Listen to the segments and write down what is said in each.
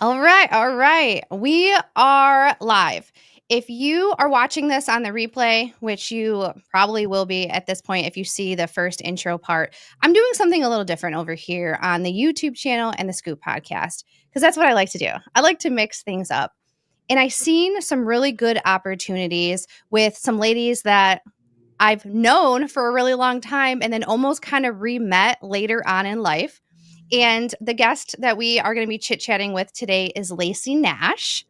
All right. All right. We are live. If you are watching this on the replay, which you probably will be at this point if you see the first intro part, I'm doing something a little different over here on the YouTube channel and the Scoop podcast because that's what I like to do. I like to mix things up. And I've seen some really good opportunities with some ladies that I've known for a really long time and then almost kind of re-met later on in life. And the guest that we are going to be chit-chatting with today is Lacie Nash.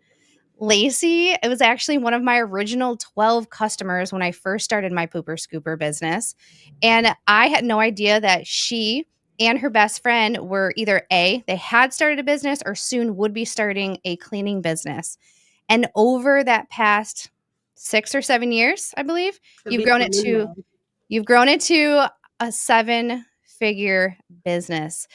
Lacie, it was actually one of my original 12 customers when I first started my pooper scooper business. And I had no idea that she and her best friend were either they had started a business or soon would be starting a cleaning business. And over that past 6 or 7 years, I believe, It'll you've be grown it coming to now. you've grown it to a seven-figure business.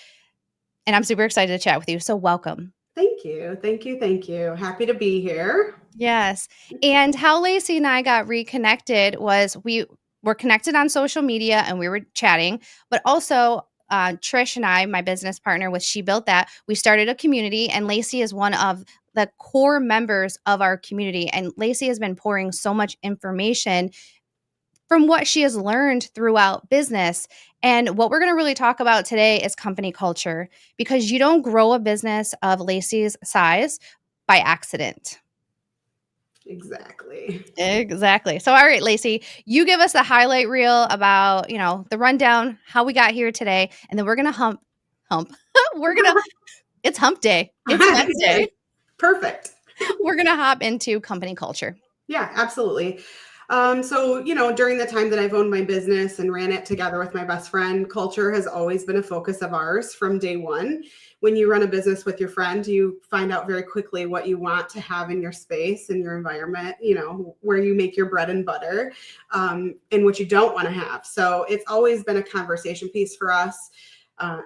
And I'm super excited to chat with you. So welcome. Thank you. Thank you. Thank you. Happy to be here. Yes. And how Lacie and I got reconnected was we were connected on social media and we were chatting, but also Trish and I, my business partner with She Built That, we started a community and Lacie is one of the core members of our community. And Lacie has been pouring so much information from what she has learned throughout business. And what we're going to really talk about today is company culture because you don't grow a business of Lacie's size by accident. Exactly. Exactly. So, all right, Lacie, you give us the highlight reel about, the rundown, how we got here today, and then we're going to hump. we're going to, it's hump day. It's Wednesday. Perfect. We're going to hop into company culture. Yeah, absolutely. During the time that I've owned my business and ran it together with my best friend, culture has always been a focus of ours from day one. When you run a business with your friend, you find out very quickly what you want to have in your space, in your environment, where you make your bread and butter, and what you don't want to have. So it's always been a conversation piece for us.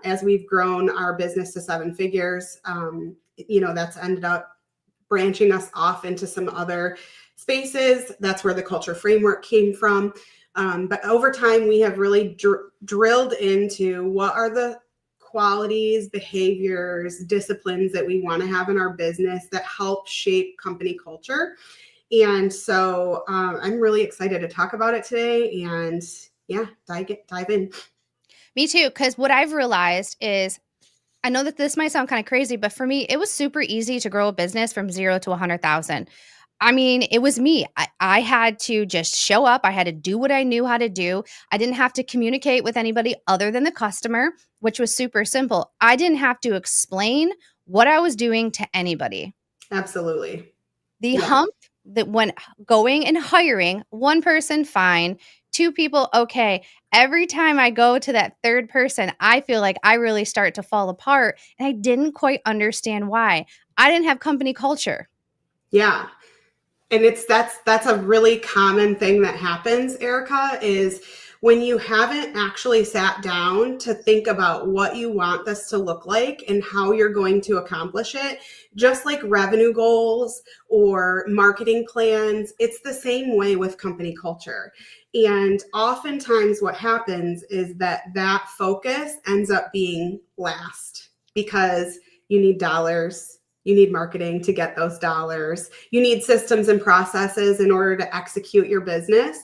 As we've grown our business to seven figures, that's ended up branching us off into some other spaces. That's where the culture framework came from. But over time, we have really drilled into what are the qualities, behaviors, disciplines that we want to have in our business that help shape company culture. And so I'm really excited to talk about it today and dive in. Me too, because what I've realized is I know that this might sound kind of crazy, but for me, it was super easy to grow a business from 0 to 100,000. I mean, it was me. I had to just show up. I had to do what I knew how to do. I didn't have to communicate with anybody other than the customer, which was super simple. I didn't have to explain what I was doing to anybody. Absolutely. The Yeah. hump that when going and hiring one person, fine. Two people, okay. Every time I go to that third person, I feel like I really start to fall apart. And I didn't quite understand why. I didn't have company culture. Yeah. And that's a really common thing that happens, Erica, is when you haven't actually sat down to think about what you want this to look like and how you're going to accomplish it, just like revenue goals or marketing plans, it's the same way with company culture. And oftentimes what happens is that focus ends up being last because you need dollars. You need marketing to get those dollars. You need systems and processes in order to execute your business.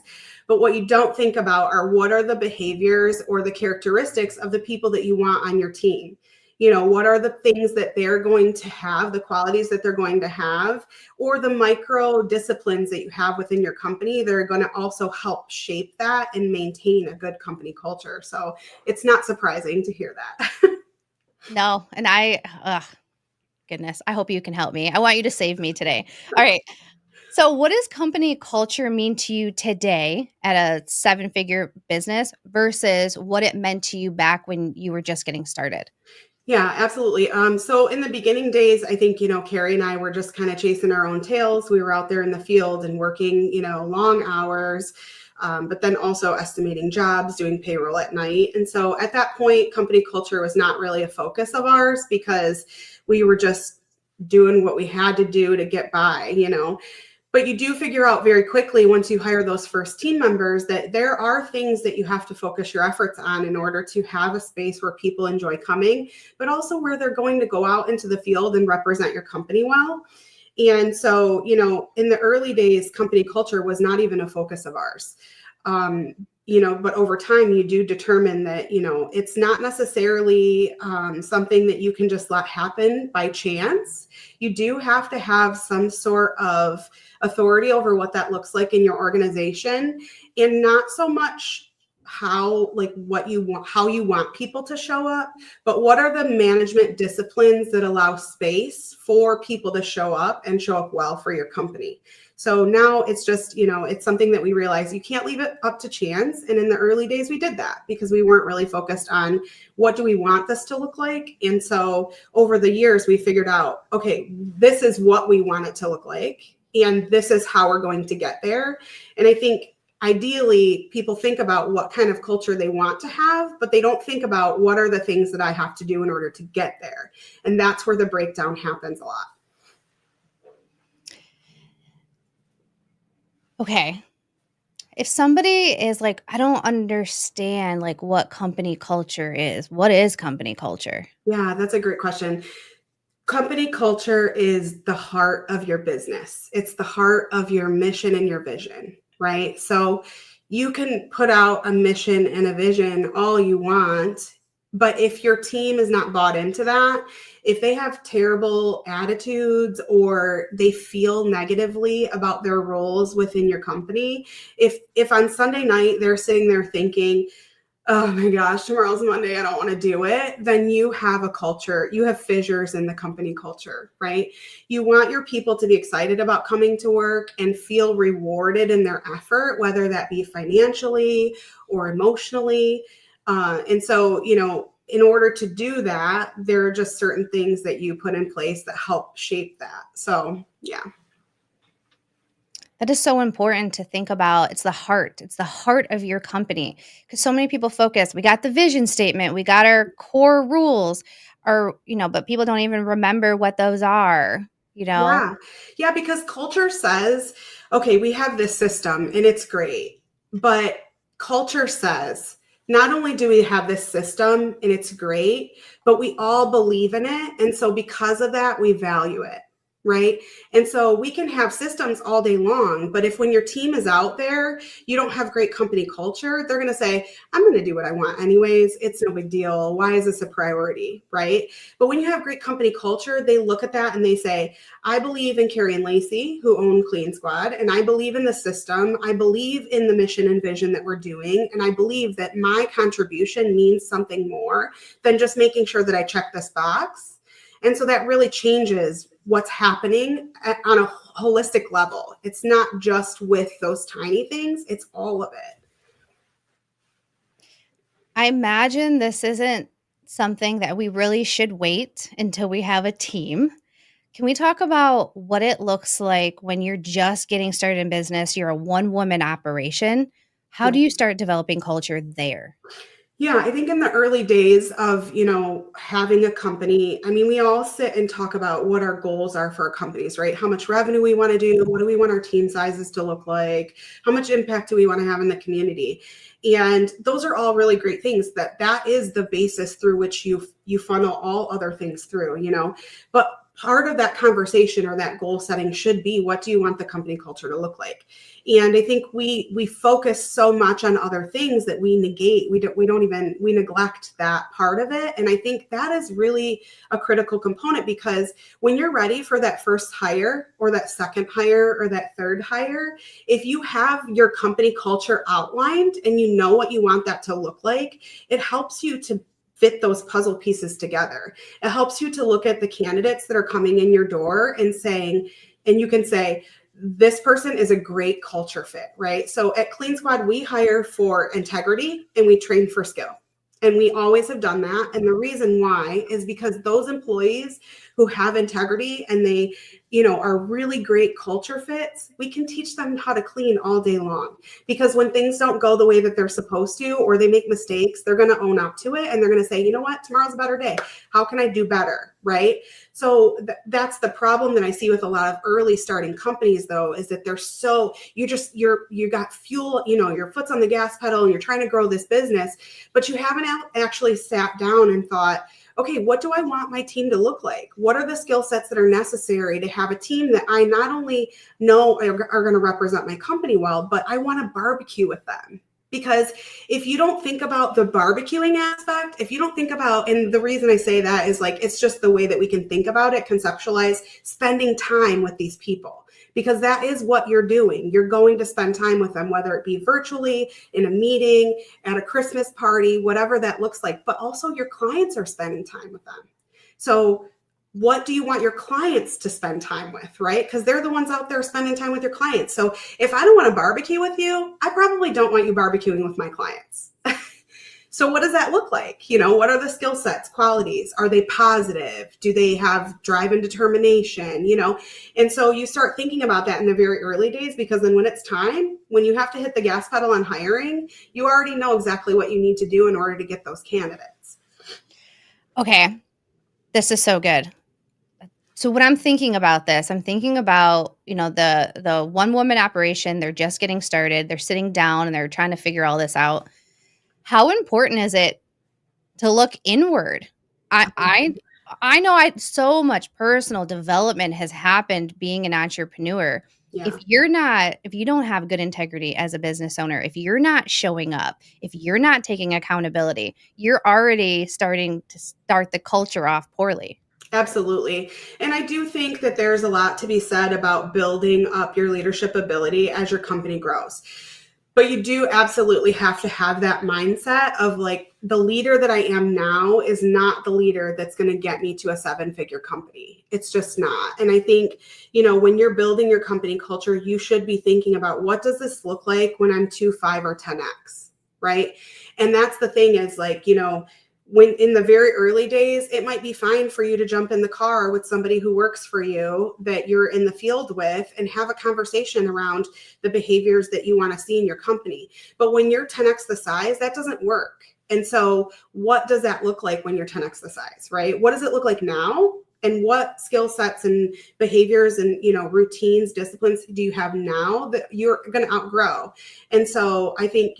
But what you don't think about are what are the behaviors or the characteristics of the people that you want on your team. What are the things that they're going to have, the qualities that they're going to have, or the micro disciplines that you have within your company that are going to also help shape that and maintain a good company culture. So it's not surprising to hear that. No. And goodness, I hope you can help me. I want you to save me today. All right. So, what does company culture mean to you today at a seven-figure business versus what it meant to you back when you were just getting started? Yeah, absolutely. So in the beginning days, I think, Carrie and I were just kind of chasing our own tails. We were out there in the field and working, long hours, but then also estimating jobs, doing payroll at night. And so at that point, company culture was not really a focus of ours because we were just doing what we had to do to get by. But you do figure out very quickly once you hire those first team members that there are things that you have to focus your efforts on in order to have a space where people enjoy coming, but also where they're going to go out into the field and represent your company well. And so, in the early days, company culture was not even a focus of ours. But over time, you do determine that, it's not necessarily something that you can just let happen by chance. You do have to have some sort of authority over what that looks like in your organization, and not so much what you want, how you want people to show up, but what are the management disciplines that allow space for people to show up and show up well for your company. So now it's just, it's something that we realize you can't leave it up to chance. And in the early days, we did that because we weren't really focused on what do we want this to look like. And so over the years, we figured out, okay, this is what we want it to look like, and this is how we're going to get there. And I think ideally, people think about what kind of culture they want to have, but they don't think about what are the things that I have to do in order to get there. And that's where the breakdown happens a lot. Okay. If somebody is like, I don't understand like what company culture is, what is company culture? Yeah, that's a great question. Company culture is the heart of your business. It's the heart of your mission and your vision, right? So you can put out a mission and a vision all you want, but if your team is not bought into that, if they have terrible attitudes or they feel negatively about their roles within your company, if on Sunday night they're sitting there thinking, oh my gosh, tomorrow's Monday, I don't want to do it, then you have a culture, you have fissures in the company culture, right? You want your people to be excited about coming to work and feel rewarded in their effort, whether that be financially or emotionally. And so, in order to do that, there are just certain things that you put in place that help shape that. So, yeah. That is so important to think about. It's the heart. It's the heart of your company. Because so many people focus, we got the vision statement, we got our core rules, but people don't even remember what those are, Yeah. Yeah, because culture says, okay, we have this system and it's great. But culture says, not only do we have this system and it's great, but we all believe in it. And so because of that, we value it. Right. And so we can have systems all day long, but if when your team is out there, you don't have great company culture, they're going to say, I'm going to do what I want anyways. It's no big deal. Why is this a priority? Right. But when you have great company culture, they look at that and they say, I believe in Carrie and Lacie, who own Clean Squad, and I believe in the system. I believe in the mission and vision that we're doing. And I believe that my contribution means something more than just making sure that I check this box. And so that really changes what's happening on a holistic level. It's not just with those tiny things, it's all of it. I imagine this isn't something that we really should wait until we have a team. Can we talk about what it looks like when you're just getting started in business? You're a one-woman operation. How do you start developing culture there? Yeah, I think in the early days of, having a company, I mean, we all sit and talk about what our goals are for our companies, right? How much revenue we want to do, what do we want our team sizes to look like, how much impact do we want to have in the community? And those are all really great things that is the basis through which you funnel all other things through, But part of that conversation or that goal setting should be, what do you want the company culture to look like? And I think we focus so much on other things that we negate. We neglect that part of it. And I think that is really a critical component, because when you're ready for that first hire or that second hire or that third hire, if you have your company culture outlined and you know what you want that to look like, it helps you to fit those puzzle pieces together. It helps you to look at the candidates that are coming in your door and you can say, this person is a great culture fit, right? So at Clean Squad, we hire for integrity and we train for skill. And we always have done that. And the reason why is because those employees who have integrity and they, are really great culture fits, we can teach them how to clean all day long. Because when things don't go the way that they're supposed to, or they make mistakes, they're going to own up to it and they're going to say, you know what, tomorrow's a better day. How can I do better? Right. So that's the problem that I see with a lot of early starting companies, though, is that they're so, you got fuel, your foot's on the gas pedal and you're trying to grow this business, but you haven't actually sat down and thought, okay, what do I want my team to look like? What are the skill sets that are necessary to have a team that I not only know are going to represent my company well, but I want to barbecue with them? Because if you don't think about the barbecuing aspect, if you don't think about, and the reason I say that is like, it's just the way that we can think about it, conceptualize spending time with these people. Because that is what you're doing. You're going to spend time with them, whether it be virtually, in a meeting, at a Christmas party, whatever that looks like. But also your clients are spending time with them. So what do you want your clients to spend time with, right? Because they're the ones out there spending time with your clients. So if I don't want to barbecue with you, I probably don't want you barbecuing with my clients. So what does that look like? What are the skill sets, qualities? Are they positive? Do they have drive and determination? And so you start thinking about that in the very early days, because then when it's time, when you have to hit the gas pedal on hiring, you already know exactly what you need to do in order to get those candidates. Okay. This is so good. So when I'm thinking about this, I'm thinking about, the one woman operation, they're just getting started. They're sitting down and they're trying to figure all this out. How important is it to look inward? I know so much personal development has happened being an entrepreneur. Yeah. If you don't have good integrity as a business owner, if you're not showing up, if you're not taking accountability, you're already starting to start the culture off poorly. Absolutely. And I do think that there's a lot to be said about building up your leadership ability as your company grows. But you do absolutely have to have that mindset of like, the leader that I am now is not the leader that's going to get me to a 7-figure company. It's just not. And I think, when you're building your company culture, you should be thinking about, what does this look like when I'm 2, 5, or 10x, right? And that's the thing is like, when in the very early days, it might be fine for you to jump in the car with somebody who works for you that you're in the field with and have a conversation around the behaviors that you want to see in your company. But when you're 10x the size, that doesn't work. And so what does that look like when you're 10x the size, right? What does it look like now? And what skill sets and behaviors and, routines, disciplines do you have now that you're going to outgrow? And so I think,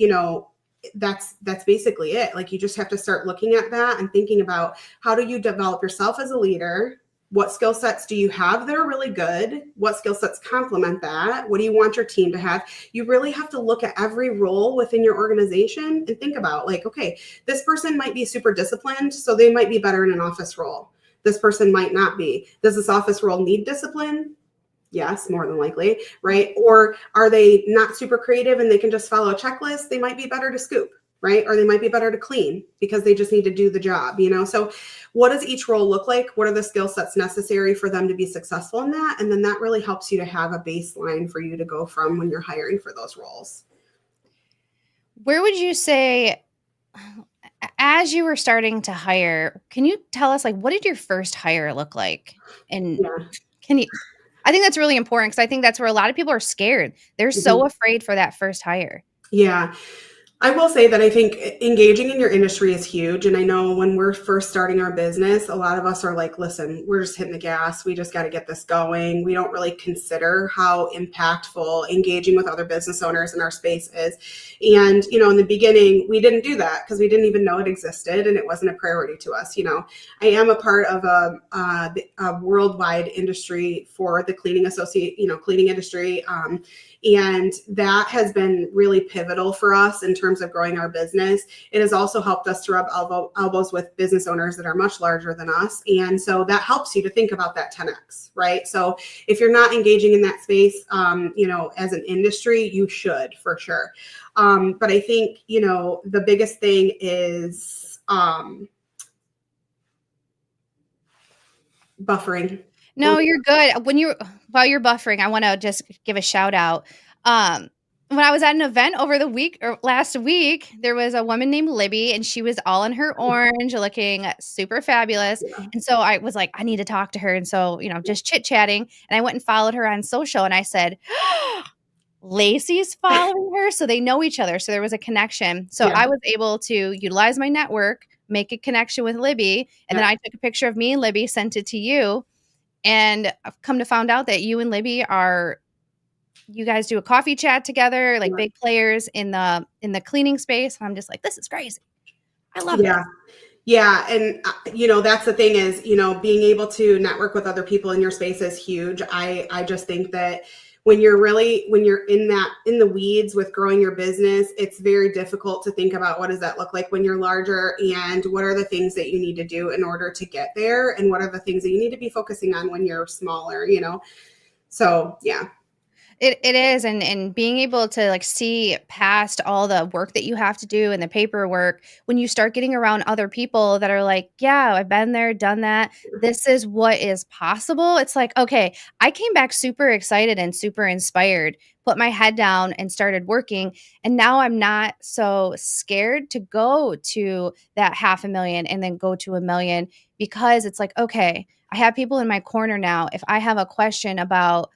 that's basically it. Like, you just have to start looking at that and thinking about, how do you develop yourself as a leader? What skill sets do you have that are really good? What skill sets complement that? What do you want your team to have? You really have to look at every role within your organization and think about, like, okay, this person might be super disciplined, so they might be better in an office role. This person might not be. Does this office role need discipline? Yes, more than likely, right? Or are they not super creative and they can just follow a checklist? They might be better to scoop, right? Or they might be better to clean because they just need to do the job, So what does each role look like? What are the skill sets necessary for them to be successful in that? And then that really helps you to have a baseline for you to go from when you're hiring for those roles. Where would you say, as you were starting to hire, can you tell us, like, what did your first hire look like? And Yeah. can you I think that's really important, because I think that's where a lot of people are scared. They're so Mhm. afraid for that first hire. Yeah. I will say that I think engaging in your industry is huge. And I know when we're first starting our business, a lot of us are like, listen, we're just hitting the gas. We just got to get this going. We don't really consider how impactful engaging with other business owners in our space is. And, in the beginning, we didn't do that because we didn't even know it existed and it wasn't a priority to us. I am a part of a worldwide industry for the cleaning industry. And that has been really pivotal for us in terms of growing our business. It has also helped us to rub elbows with business owners that are much larger than us. And so that helps you to think about that 10X, right? So if you're not engaging in that space, as an industry, you should for sure. But I think, the biggest thing is buffering. No, you're good. While you're buffering, I want to just give a shout out. when I was at an event over the week or last week, there was a woman named Libby, and she was all in her orange, looking super fabulous. Yeah. And so I was like, I need to talk to her. And so, just chit chatting. And I went and followed her on social, and I said, Lacey's following her. So they know each other. So there was a connection. So Yeah. I was able to utilize my network, make a connection with Libby. And then Yeah. I took a picture of me and Libby, sent it to you. And I've come to find out that you and Libby you guys do a coffee chat together, like Yeah. big players in the cleaning space. And I'm just like, this is crazy. I love Yeah. this. Yeah, and that's the thing is, being able to network with other people in your space is huge. I just think that when you're in the weeds with growing your business, it's very difficult to think about what does that look like when you're larger, and what are the things that you need to do in order to get there, and what are the things that you need to be focusing on when you're smaller. So, yeah. It is, and being able to, like, see past all the work that you have to do and the paperwork, when you start getting around other people that are like, "Yeah, I've been there, done that. This is what is possible." It's like, "Okay, I came back super excited and super inspired, put my head down and started working, and now I'm not so scared to go to that 500,000 and then go to 1,000,000, because it's like, okay, I have people in my corner now. If I have a question about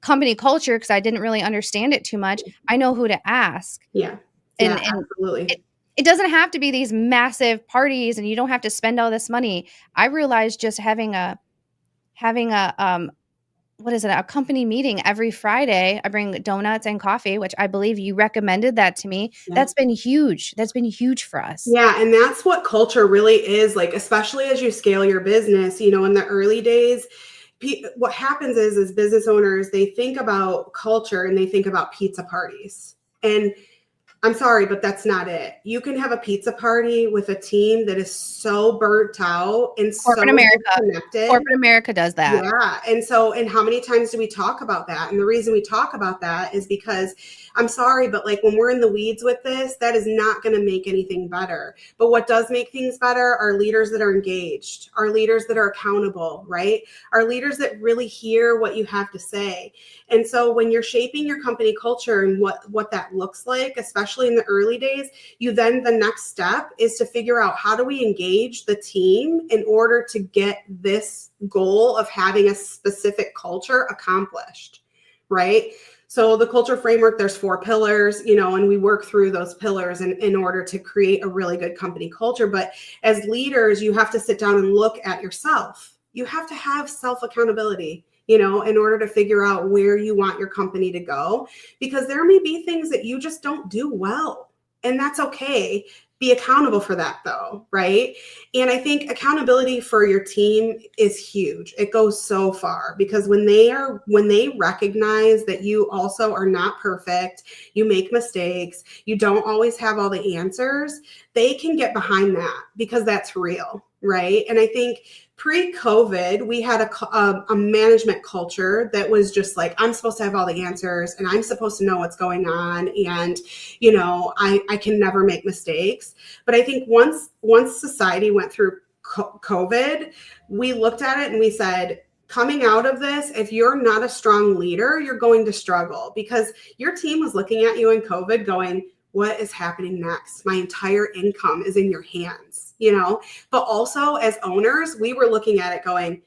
company culture, because I didn't really understand it too much, I know who to ask. Yeah. And Yeah, and absolutely. it doesn't have to be these massive parties, and you don't have to spend all this money. I realized just having a what is it? A company meeting every Friday. I bring donuts and coffee, which I believe you recommended that to me. Yeah. That's been huge. That's been huge for us. Yeah, and that's what culture really is like, especially as you scale your business. In the early days, what happens is business owners, they think about culture and they think about pizza parties. And I'm sorry, but that's not it. You can have a pizza party with a team that is so burnt out and so Corporate America. disconnected. Corporate America does that. Yeah. And how many times do we talk about that? And the reason we talk about that is because I'm sorry, but like when we're in the weeds with this, that is not going to make anything better. But what does make things better are leaders that are engaged, are leaders that are accountable, right? Are leaders that really hear what you have to say. And so when you're shaping your company culture and what that looks like, especially in the early days, the next step is to figure out, how do we engage the team in order to get this goal of having a specific culture accomplished, right? So the culture framework, there's 4 pillars, and we work through those pillars in order to create a really good company culture. But as leaders, you have to sit down and look at yourself. You have to have self accountability, in order to figure out where you want your company to go, because there may be things that you just don't do well, and that's okay. Be accountable for that though, right? And I think accountability for your team is huge. It goes so far, because when they recognize that you also are not perfect, you make mistakes, you don't always have all the answers, they can get behind that, because that's real, right? And I think pre-COVID, we had a management culture that was just like, I'm supposed to have all the answers and I'm supposed to know what's going on. And, I can never make mistakes. But I think once society went through COVID, we looked at it and we said, coming out of this, if you're not a strong leader, you're going to struggle, because your team was looking at you in COVID going, what is happening next? My entire income is in your hands, but also as owners, we were looking at it going,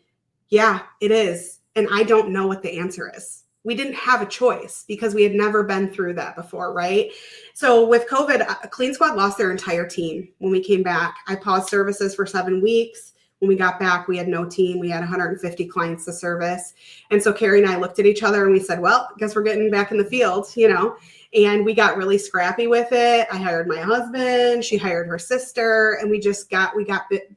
yeah, it is. And I don't know what the answer is. We didn't have a choice because we had never been through that before, right? So with COVID, Clean Squad lost their entire team when we came back. I paused services for 7 weeks. When we got back, we had no team. We had 150 clients to service. And so Carrie and I looked at each other and we said, well, I guess we're getting back in the field, and we got really scrappy with it. I hired my husband, she hired her sister, and we got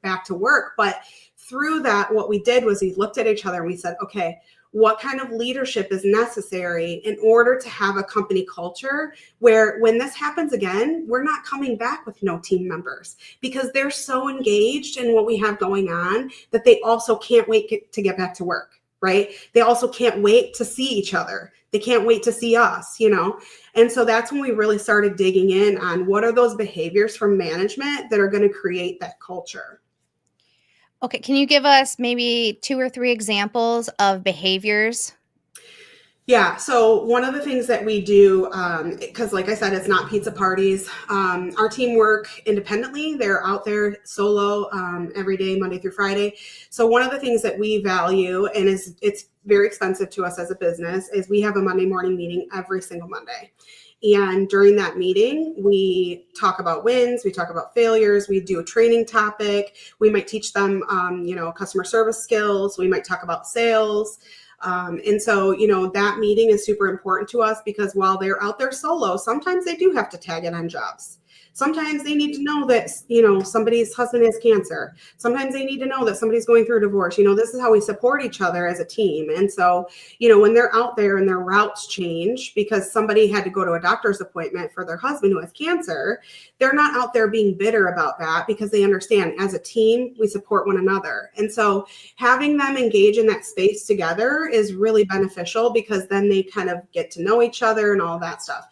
back to work. But through that, what we did was we looked at each other and we said, okay, what kind of leadership is necessary in order to have a company culture where when this happens again, we're not coming back with no team members, because they're so engaged in what we have going on that they also can't wait to get back to work, right? They also can't wait to see each other. They can't wait to see us, And so that's when we really started digging in on what are those behaviors from management that are going to create that culture. Okay, can you give us maybe 2 or 3 examples of behaviors? Yeah. So one of the things that we do, because like I said, it's not pizza parties. Our team work independently. They're out there solo every day, Monday through Friday. So one of the things that we value, and it's very expensive to us as a business, is we have a Monday morning meeting every single Monday. And during that meeting, we talk about wins, we talk about failures, we do a training topic. We might teach them, customer service skills. We might talk about sales. And so, that meeting is super important to us because while they're out there solo, sometimes they do have to tag in on jobs. Sometimes they need to know that, somebody's husband has cancer. Sometimes they need to know that somebody's going through a divorce. This is how we support each other as a team. And so, when they're out there and their routes change because somebody had to go to a doctor's appointment for their husband who has cancer, they're not out there being bitter about that because they understand as a team, we support one another. And so having them engage in that space together is really beneficial because then they kind of get to know each other and all that stuff.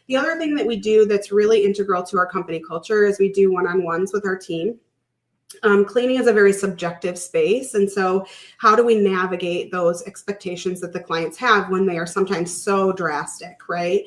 The other thing that we do that's really integral to our company culture is we do one-on-ones with our team. Cleaning is a very subjective space. And so how do we navigate those expectations that the clients have when they are sometimes so drastic, right?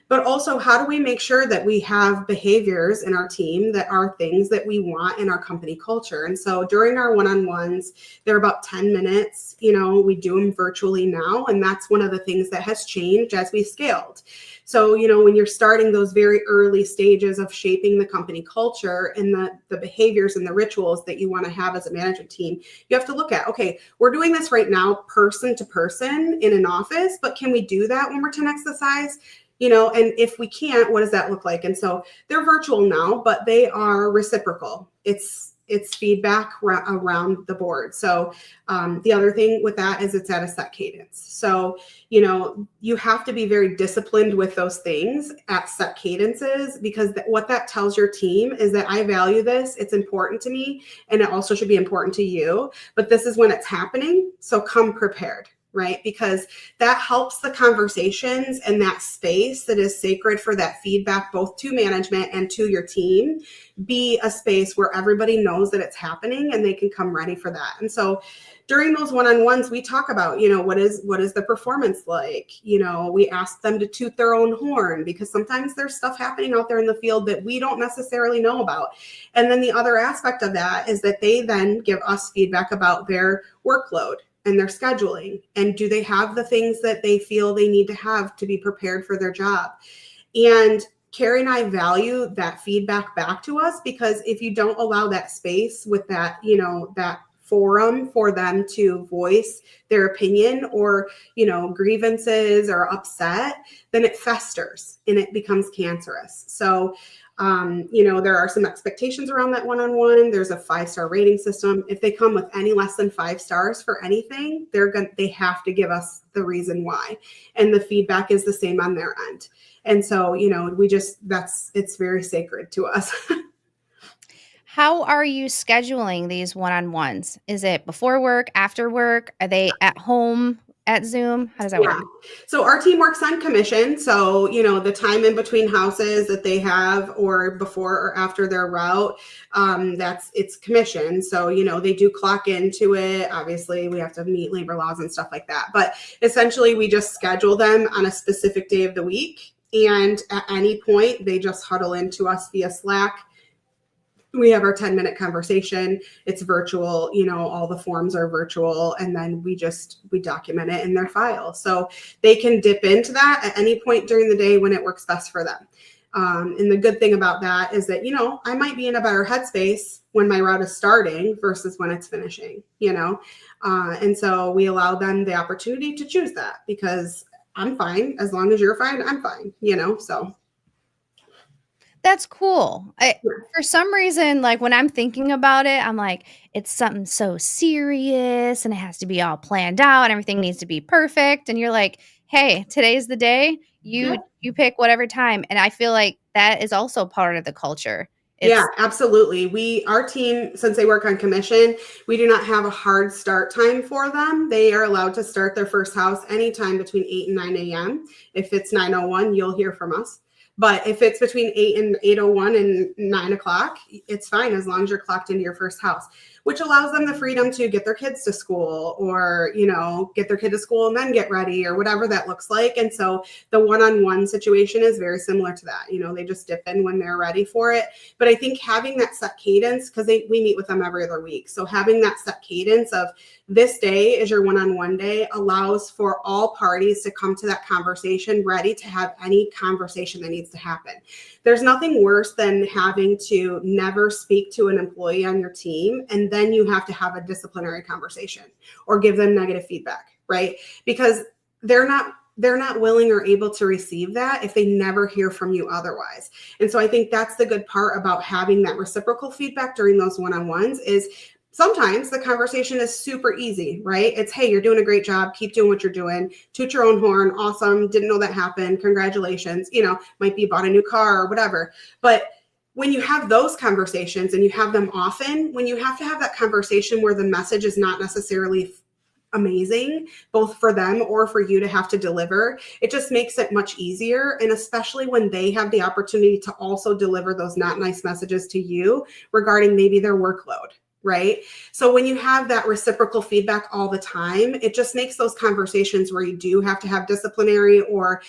But also, how do we make sure that we have behaviors in our team that are things that we want in our company culture? And so during our one-on-ones, they're about 10 minutes. We do them virtually now. And that's one of the things that has changed as we scaled. So, when you're starting those very early stages of shaping the company culture and the behaviors and the rituals that you want to have as a management team, you have to look at, okay, we're doing this right now, person to person in an office, but can we do that when we're 10x the size? And if we can't, what does that look like? And so they're virtual now, but they are reciprocal. It's feedback around the board. So the other thing with that is it's at a set cadence. So, you have to be very disciplined with those things at set cadences because what that tells your team is that I value this. It's important to me. And it also should be important to you. But this is when it's happening. So come prepared. Right? Because that helps the conversations and that space that is sacred for that feedback, both to management and to your team, be a space where everybody knows that it's happening and they can come ready for that. And so during those one-on-ones, we talk about, what is the performance like? We ask them to toot their own horn because sometimes there's stuff happening out there in the field that we don't necessarily know about. And then the other aspect of that is that they then give us feedback about their workload and their scheduling, and do they have the things that they feel they need to have to be prepared for their job? And Carrie and I value that feedback back to us because if you don't allow that space with that, that forum for them to voice their opinion or, grievances or upset, then it festers and it becomes cancerous. So there are some expectations around that one-on-one. There's a 5-star rating system. If they come with any less than 5 stars for anything, they have to give us the reason why. And the feedback is the same on their end. And so, it's very sacred to us. How are you scheduling these one-on-ones? Is it before work, after work? Are they at home at Zoom? How does that work? So our team works on commission. So, the time in between houses that they have or before or after their route, it's commission. So, they do clock into it. Obviously, we have to meet labor laws and stuff like that. But essentially, we just schedule them on a specific day of the week. And at any point, they just huddle into us via Slack. We have our 10-minute conversation. It's virtual, all the forms are virtual. And then we document it in their file. So they can dip into that at any point during the day when it works best for them. And the good thing about that is that, I might be in a better headspace when my route is starting versus when it's finishing, and so we allow them the opportunity to choose that because I'm fine. As long as you're fine, I'm fine, so. That's cool. For some reason, like when I'm thinking about it, I'm like, it's something so serious and it has to be all planned out and everything needs to be perfect. And you're like, hey, today's the day. You pick whatever time. And I feel like that is also part of the culture. Yeah, absolutely. Our team, since they work on commission, we do not have a hard start time for them. They are allowed to start their first house anytime between 8 and 9 a.m. If it's 9:01, you'll hear from us. But if it's between 8:01 and 9 o'clock, it's fine as long as you're clocked into your first house, which allows them the freedom to get their kids to school, or, get their kid to school and then get ready, or whatever that looks like. And so the one-on-one situation is very similar to that. They just dip in when they're ready for it. But I think having that set cadence, because we meet with them every other week. So having that set cadence of this day is your one-on-one day allows for all parties to come to that conversation ready to have any conversation that needs to happen. There's nothing worse than having to never speak to an employee on your team, and then you have to have a disciplinary conversation or give them negative feedback, right? Because they're not willing or able to receive that if they never hear from you otherwise. And so I think that's the good part about having that reciprocal feedback during those one-on-ones is sometimes the conversation is super easy, right? It's, hey, you're doing a great job. Keep doing what you're doing. Toot your own horn. Awesome. Didn't know that happened. Congratulations. Might be bought a new car or whatever. But when you have those conversations and you have them often, when you have to have that conversation where the message is not necessarily amazing, both for them or for you to have to deliver, it just makes it much easier. And especially when they have the opportunity to also deliver those not nice messages to you regarding maybe their workload. Right? So when you have that reciprocal feedback all the time, it just makes those conversations where you do have to have disciplinary or,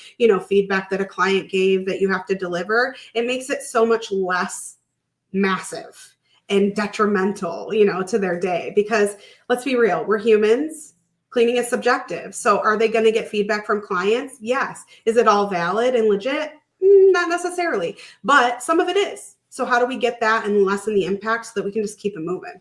feedback that a client gave that you have to deliver, it makes it so much less massive and detrimental, to their day. Because let's be real, we're humans. Cleaning is subjective. So are they going to get feedback from clients? Yes. Is it all valid and legit? Not necessarily, but some of it is. So how do we get that and lessen the impact so that we can just keep it moving?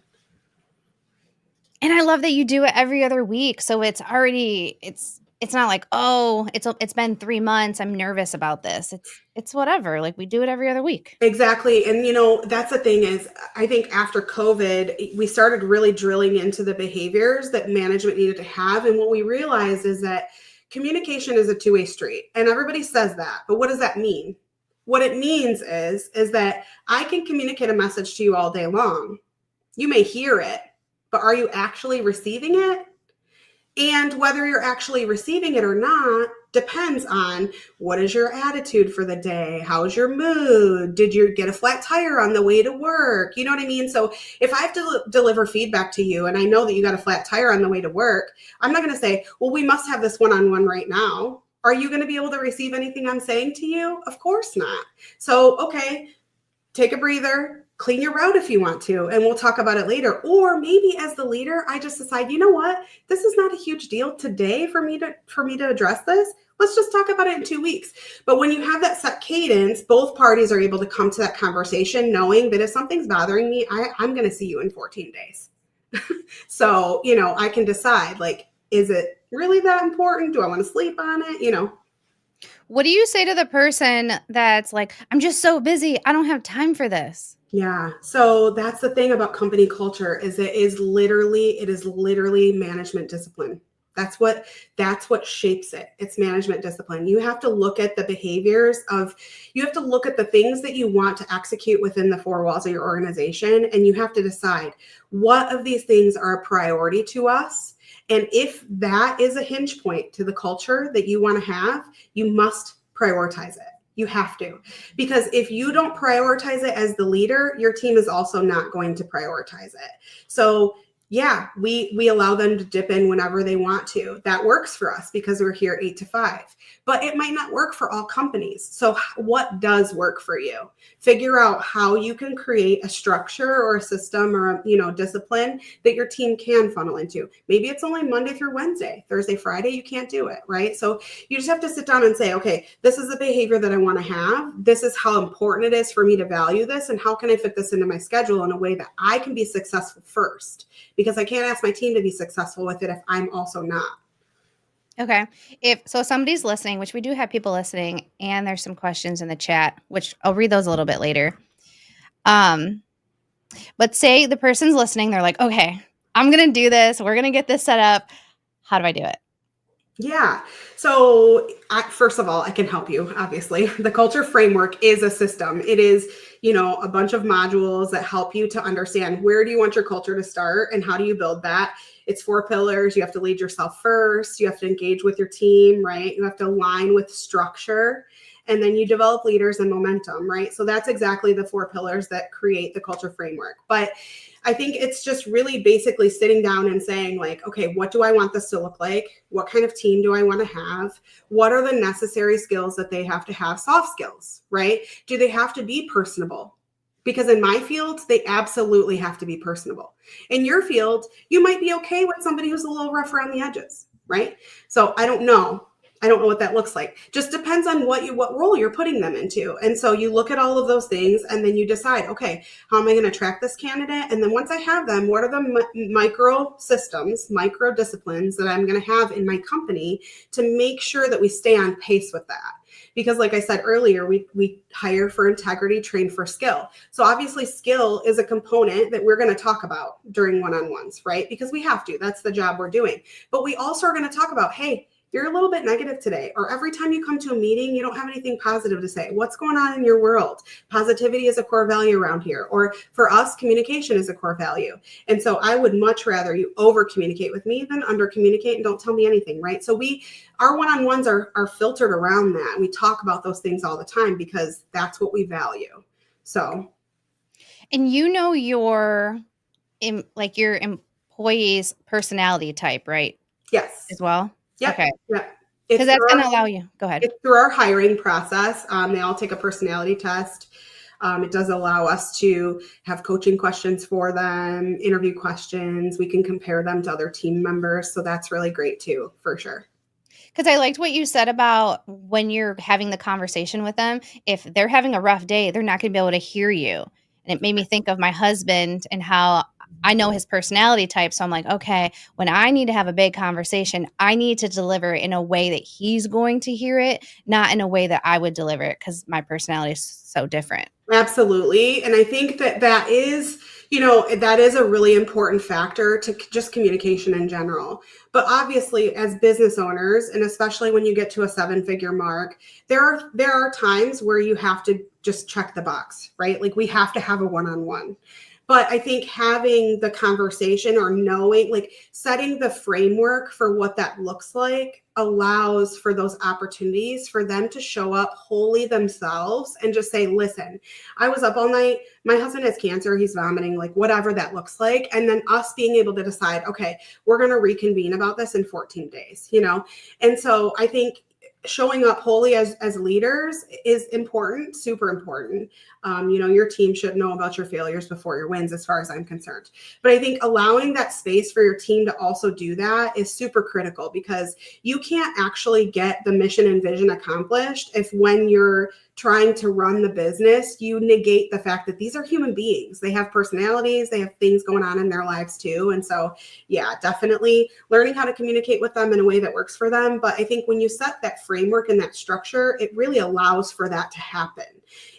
And I love that you do it every other week. So it's not like, oh, it's been 3 months. I'm nervous about this. It's whatever. Like, we do it every other week. Exactly. And, that's the thing is, I think after COVID, we started really drilling into the behaviors that management needed to have. And what we realized is that communication is a two-way street. And everybody says that. But what does that mean? What it means is that I can communicate a message to you all day long. You may hear it, but are you actually receiving it? And whether you're actually receiving it or not depends on what is your attitude for the day? How's your mood? Did you get a flat tire on the way to work? You know what I mean? So if I have to deliver feedback to you and I know that you got a flat tire on the way to work, I'm not going to say, well, we must have this one-on-one right now. Are you going to be able to receive anything I'm saying to you? Of course not. So, okay, take a breather, clean your route if you want to, and we'll talk about it later. Or maybe as the leader, I just decide, you know what? This is not a huge deal today for me to address this. Let's just talk about it in 2 weeks. But when you have that set cadence, both parties are able to come to that conversation knowing that if something's bothering me, I'm going to see you in 14 days. So, I can decide, like, is it really that important? Do I want to sleep on it? What do you say to the person that's like, I'm just so busy, I don't have time for this? Yeah. So that's the thing about company culture is it is literally management discipline. That's what shapes it. It's management discipline. You have to look at the behaviors you have to look at the things that you want to execute within the four walls of your organization. And you have to decide what of these things are a priority to us. And if that is a hinge point to the culture that you want to have, you must prioritize it. You have to, because if you don't prioritize it as the leader, your team is also not going to prioritize it. So yeah, we allow them to dip in whenever they want to. That works for us because we're here 8 to 5, but it might not work for all companies. So what does work for you? Figure out how you can create a structure or a system or a, discipline that your team can funnel into. Maybe it's only Monday through Wednesday, Thursday, Friday, you can't do it, right? So you just have to sit down and say, okay, this is the behavior that I want to have. This is how important it is for me to value this. And how can I fit this into my schedule in a way that I can be successful first? Because I can't ask my team to be successful with it if I'm also not. Okay. If somebody's listening, which we do have people listening, and there's some questions in the chat, which I'll read those a little bit later. But say the person's listening, they're like, okay, I'm going to do this. We're going to get this set up. How do I do it? Yeah. So first of all, I can help you. Obviously, the culture framework is a system. It is, a bunch of modules that help you to understand where do you want your culture to start and how do you build that. It's 4 pillars. You have to lead yourself first. You have to engage with your team, right? You have to align with structure. and then you develop leaders and momentum, right? So that's exactly the 4 pillars that create the culture framework. But I think it's just really basically sitting down and saying like, okay, what do I want this to look like? What kind of team do I want to have? What are the necessary skills that they have to have? Soft skills, right? Do they have to be personable? Because in my field, they absolutely have to be personable. In your field, you might be okay with somebody who's a little rough around the edges, right? So I don't know. I don't know what that looks like. Just depends on what role you're putting them into. And so you look at all of those things and then you decide, okay, how am I going to track this candidate? And then once I have them, what are the micro systems, micro disciplines that I'm going to have in my company to make sure that we stay on pace with that? Because like I said earlier, we hire for integrity, train for skill. So obviously skill is a component that we're going to talk about during one-on-ones, right? Because we have to, that's the job we're doing. But we also are going to talk about, hey, you're a little bit negative today, or every time you come to a meeting, you don't have anything positive to say. What's going on in your world? Positivity is a core value around here. Or for us, communication is a core value. And so I would much rather you over communicate with me than under communicate and don't tell me anything, right? So our one-on-ones are filtered around that. We talk about those things all the time because that's what we value. So. And you know your employee's personality type, right? Yes. As well? Yep. Okay. Yep. Because that's going to allow you. Go ahead. It's through our hiring process. They all take a personality test. It does allow us to have coaching questions for them, interview questions. We can compare them to other team members. So that's really great too, for sure. Because I liked what you said about when you're having the conversation with them, if they're having a rough day, they're not going to be able to hear you. And it made me think of my husband and how I know his personality type. So I'm like, okay, when I need to have a big conversation, I need to deliver in a way that he's going to hear it, not in a way that I would deliver it because my personality is so different. Absolutely. And I think that is, that is a really important factor to just communication in general. But obviously, as business owners, and especially when you get to a 7-figure mark, there are times where you have to just check the box, right? Like we have to have a one-on-one. But I think having the conversation or knowing, like setting the framework for what that looks like allows for those opportunities for them to show up wholly themselves and just say, listen, I was up all night. My husband has cancer. He's vomiting, like whatever that looks like. And then us being able to decide, okay, we're going to reconvene about this in 14 days, And so I think showing up wholly as leaders is important, super important. Your team should know about your failures before your wins, as far as I'm concerned. But I think allowing that space for your team to also do that is super critical, because you can't actually get the mission and vision accomplished if when you're trying to run the business, you negate the fact that these are human beings. They have personalities, they have things going on in their lives too. And so, yeah, definitely learning how to communicate with them in a way that works for them. But I think when you set that framework and that structure, it really allows for that to happen.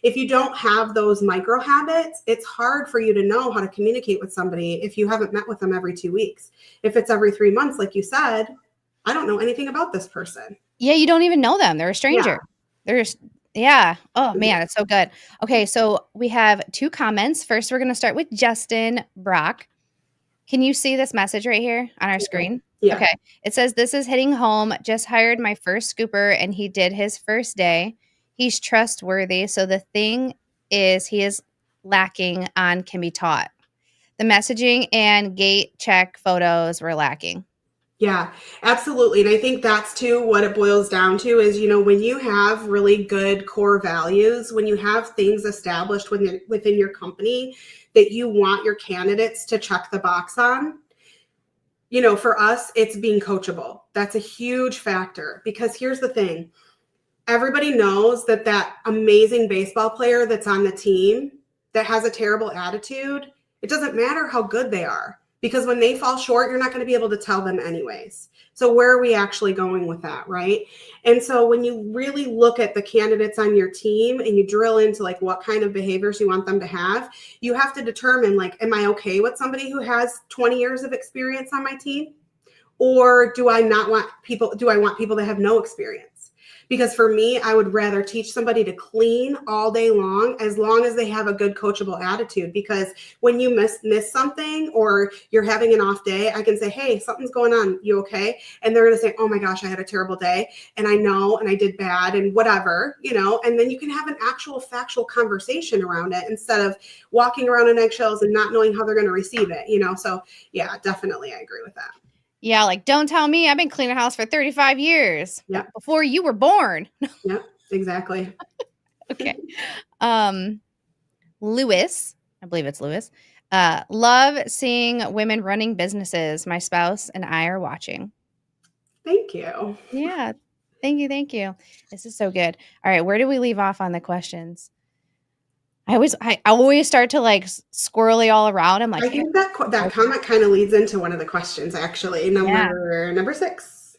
If you don't have those micro habits, it's hard for you to know how to communicate with somebody if you haven't met with them every 2 weeks. If it's every 3 months, like you said, I don't know anything about this person. Yeah, you don't even know them. They're a stranger. Yeah. Oh, man, it's so good. Okay, so we have 2 comments. First, we're going to start with Justin Brock. Can you see this message right here on our screen? Yeah. Okay. It says, this is hitting home. Just hired my first scooper, and he did his first day. He's trustworthy. So the thing is, he is lacking on can be taught. The messaging and gate check photos were lacking. Yeah, absolutely. And I think that's too what it boils down to is, when you have really good core values, when you have things established within your company that you want your candidates to check the box on, for us, it's being coachable. That's a huge factor, because here's the thing. Everybody knows that amazing baseball player that's on the team that has a terrible attitude, it doesn't matter how good they are. Because when they fall short, you're not going to be able to tell them anyways. So where are we actually going with that, right? And so when you really look at the candidates on your team and you drill into like what kind of behaviors you want them to have, you have to determine like, am I okay with somebody who has 20 years of experience on my team? Or do I want people that have no experience? Because for me, I would rather teach somebody to clean all day long as they have a good coachable attitude. Because when you miss something or you're having an off day, I can say, hey, something's going on. You okay? And they're going to say, oh my gosh, I had a terrible day. And I know, and I did bad and whatever, and then you can have an actual factual conversation around it instead of walking around on eggshells and not knowing how they're going to receive it, So yeah, definitely. I agree with that. Yeah, like, don't tell me I've been cleaning a house for 35 years Yeah. before you were born. Yeah, exactly. Okay. Lewis, I believe it's Lewis. Love seeing women running businesses. My spouse and I are watching. Thank you. Yeah. Thank you. Thank you. This is so good. All right. Where do we leave off on the questions? I always start to like squirrely all around. I'm like, I think that comment kind of leads into one of the questions, actually. Number 6.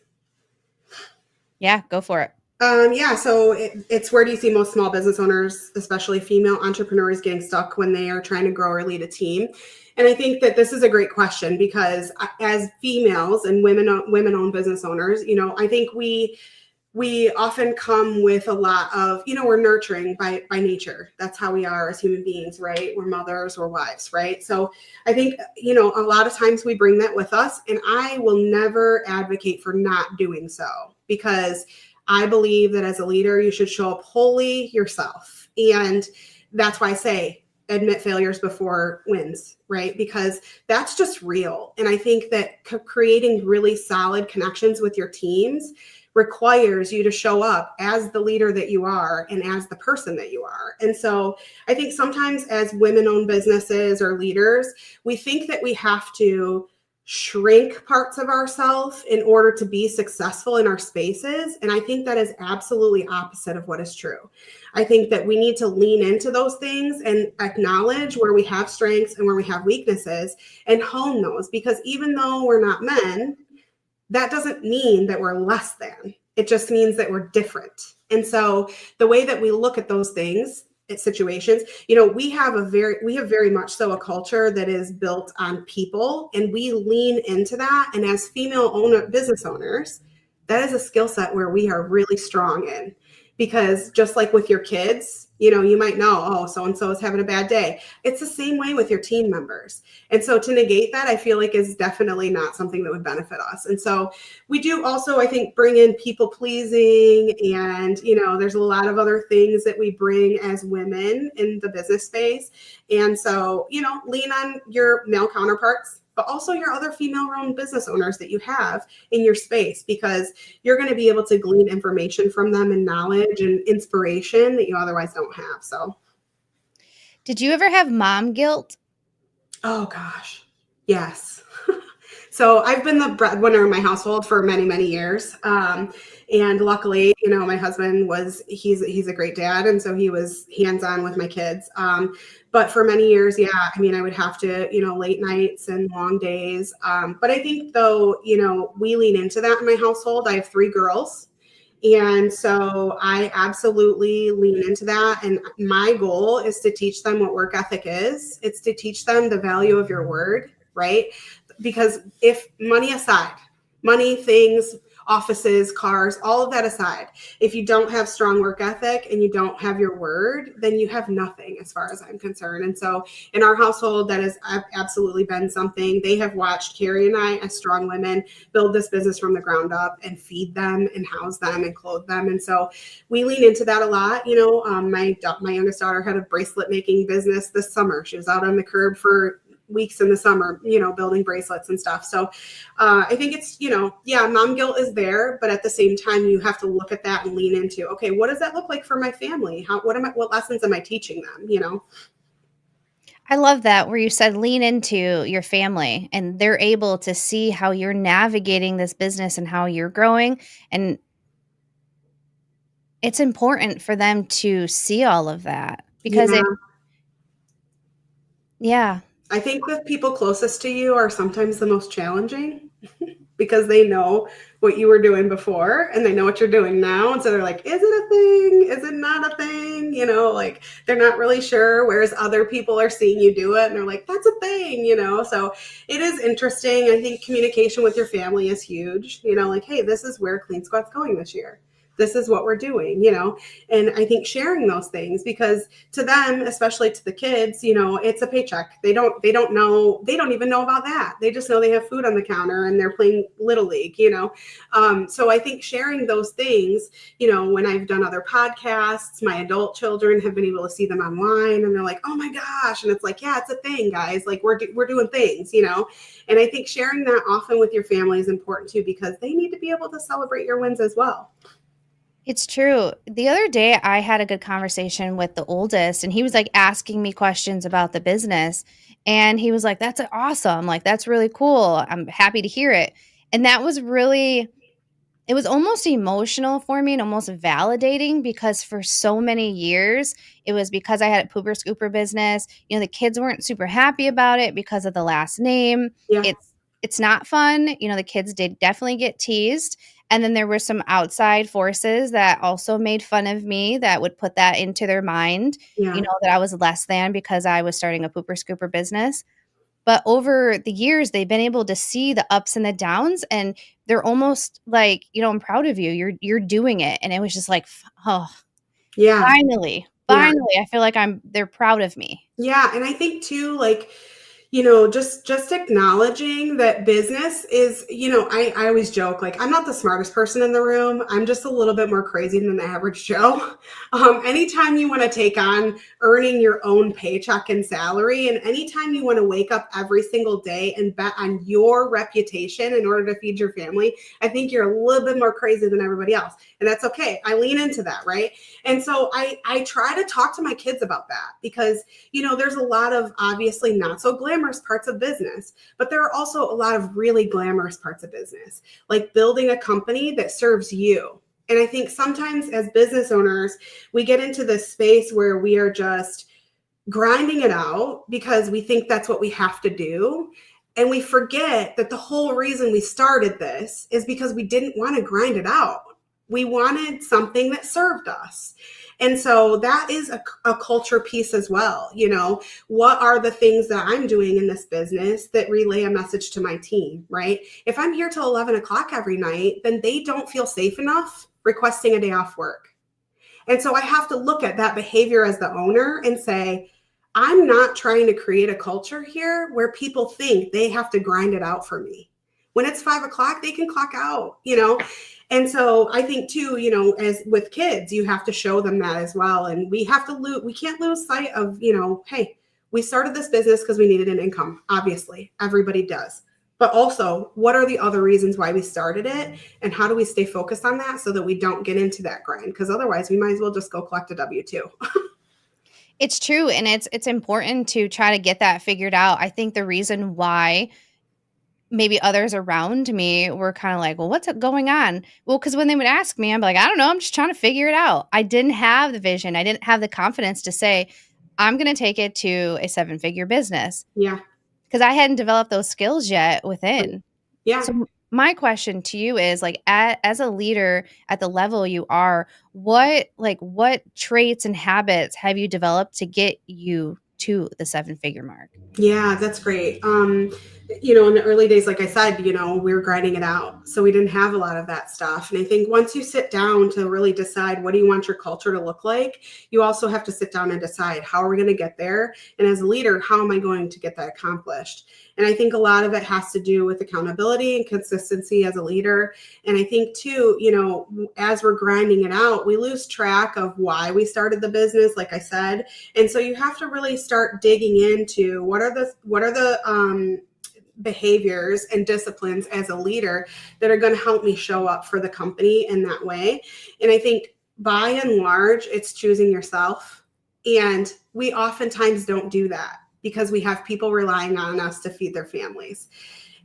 Yeah, go for it. Yeah, so it's where do you see most small business owners, especially female entrepreneurs, getting stuck when they are trying to grow or lead a team? And I think that this is a great question because as females and women-owned business owners, I think we often come with a lot of, we're nurturing by nature. That's how we are as human beings, right? We're mothers, we're wives, right? So I think, a lot of times we bring that with us, and I will never advocate for not doing so because I believe that as a leader, you should show up wholly yourself. And that's why I say admit failures before wins, right? Because that's just real. And I think that creating really solid connections with your teams requires you to show up as the leader that you are and as the person that you are. And so I think sometimes as women-owned businesses or leaders, we think that we have to shrink parts of ourselves in order to be successful in our spaces. And I think that is absolutely opposite of what is true. I think that we need to lean into those things and acknowledge where we have strengths and where we have weaknesses and hone those, because even though we're not men, that doesn't mean that we're less than. It just means that we're different. And so the way that we look at those things, situations, we have very much so a culture that is built on people, and we lean into that. And as female business owners, that is a skill set where we are really strong in, because just like with your kids, you might know, oh, so-and-so is having a bad day. It's the same way with your team members. And so to negate that, I feel like is definitely not something that would benefit us. And so we do also, I think, bring in people pleasing, and, there's a lot of other things that we bring as women in the business space. And so, lean on your male counterparts, but also your other female-owned business owners that you have in your space, because you're going to be able to glean information from them and knowledge and inspiration that you otherwise don't have. So, Did you ever have mom guilt? oh gosh, yes. So I've been the breadwinner in my household for many, many years. And luckily, my husband he's a great dad. And so he was hands-on with my kids. But for many years, yeah, I would have to, late nights and long days. But I think though, we lean into that in my household. I have 3 girls. And so I absolutely lean into that. And my goal is to teach them what work ethic is. It's to teach them the value of your word, right? Because if money, things, offices, cars, all of that aside, if you don't have strong work ethic and you don't have your word, then you have nothing as far as I'm concerned. And so in our household, that has absolutely been something. They have watched Carrie and I, as strong women, build this business from the ground up and feed them and house them and clothe them. And so we lean into that a lot. My youngest daughter had a bracelet making business this summer. She was out on the curb for weeks in the summer, building bracelets and stuff. So I think it's, mom guilt is there, but at the same time, you have to look at that and lean into, okay, what does that look like for my family? What lessons am I teaching them? I love that where you said lean into your family, and they're able to see how you're navigating this business and how you're growing. And it's important for them to see all of that because Yeah. yeah. I think the people closest to you are sometimes the most challenging because they know what you were doing before and they know what you're doing now. And so they're like, is it a thing? Is it not a thing? Like they're not really sure, whereas other people are seeing you do it and they're like, that's a thing, So it is interesting. I think communication with your family is huge, like, hey, this is where Clean Squat's going this year. This is what we're doing, you know. And I think sharing those things, because to them, especially to the kids, you know, it's a paycheck. They don't know, they don't even know about that. They just know they have food on the counter and they're playing little league, you know. So I think sharing those things, you know, when I've done other podcasts, my adult children have been able to see them online and they're like, oh my gosh. And it's like, yeah, it's a thing, guys. Like we're doing things, you know. And I think sharing that often with your family is important too, because they need to be able to celebrate your wins as well. It's true. The other day, I had a good conversation with the oldest, and he was like asking me questions about the business. And he was like, "That's awesome. Like, that's really cool. I'm happy to hear it." And that was really, it was almost emotional for me and almost validating because for so many years, it was because I had a pooper scooper business. You know, the kids weren't super happy about it because of the last name. Yeah. It's not fun. You know, the kids did definitely get teased. And then there were some outside forces that also made fun of me that would put that into their mind, you Yeah. know, that I was less than because I was starting a pooper scooper business. But over the years, they've been able to see the ups and the downs, and they're almost like, you know, "I'm proud of you. You're doing it." And it was just like, "Oh, Yeah. finally, Yeah. finally, I feel like they're proud of me." Yeah, and I think too, like, you know, just acknowledging that business is, you know, I always joke, like, I'm not the smartest person in the room. I'm just a little bit more crazy than the average Joe. Anytime you want to take on earning your own paycheck and salary, and anytime you want to wake up every single day and bet on your reputation in order to feed your family, I think you're a little bit more crazy than everybody else. And that's okay. I lean into that, right? And so I try to talk to my kids about that, because you know, there's a lot of obviously not so glamorous parts of business, but there are also a lot of really glamorous parts of business, like building a company that serves you. And I think sometimes as business owners, we get into this space where we are just grinding it out because we think that's what we have to do. And we forget that the whole reason we started this is because we didn't want to grind it out. We wanted something that served us. And so that is a culture piece as well. You know, what are the things that I'm doing in this business that relay a message to my team, right? If I'm here till 11 o'clock every night, then they don't feel safe enough requesting a day off work. And so I have to look at that behavior as the owner and say, I'm not trying to create a culture here where people think they have to grind it out for me. When it's 5 o'clock, they can clock out, you know? And so I think too, you know, as with kids, you have to show them that as well. And we can't lose sight of, you know, hey, we started this business because we needed an income. Obviously, everybody does. But also, what are the other reasons why we started it? And how do we stay focused on that so that we don't get into that grind? Because otherwise, we might as well just go collect a W 2. It's true, and it's important to try to get that figured out. I think the reason why maybe others around me were kinda like, "Well, what's going on?" Well, because when they would ask me, I'm like, "I don't know, I'm just trying to figure it out." I didn't have the vision, I didn't have the confidence to say, "I'm gonna take it to a seven-figure business," Yeah. because I hadn't developed those skills yet within. Yeah. So, my question to you is, like, as a leader at the level you are, what traits and habits have you developed to get you to the seven-figure mark? Yeah, that's great. You know, in the early days, like I said, you know, we were grinding it out. So we didn't have a lot of that stuff. And I think once you sit down to really decide what do you want your culture to look like, you also have to sit down and decide how are we going to get there? And as a leader, how am I going to get that accomplished? And I think a lot of it has to do with accountability and consistency as a leader. And I think too, you know, as we're grinding it out, we lose track of why we started the business, like I said. And so you have to really start digging into what are the behaviors and disciplines as a leader that are going to help me show up for the company in that way. And I think by and large, it's choosing yourself. And we oftentimes don't do that because we have people relying on us to feed their families.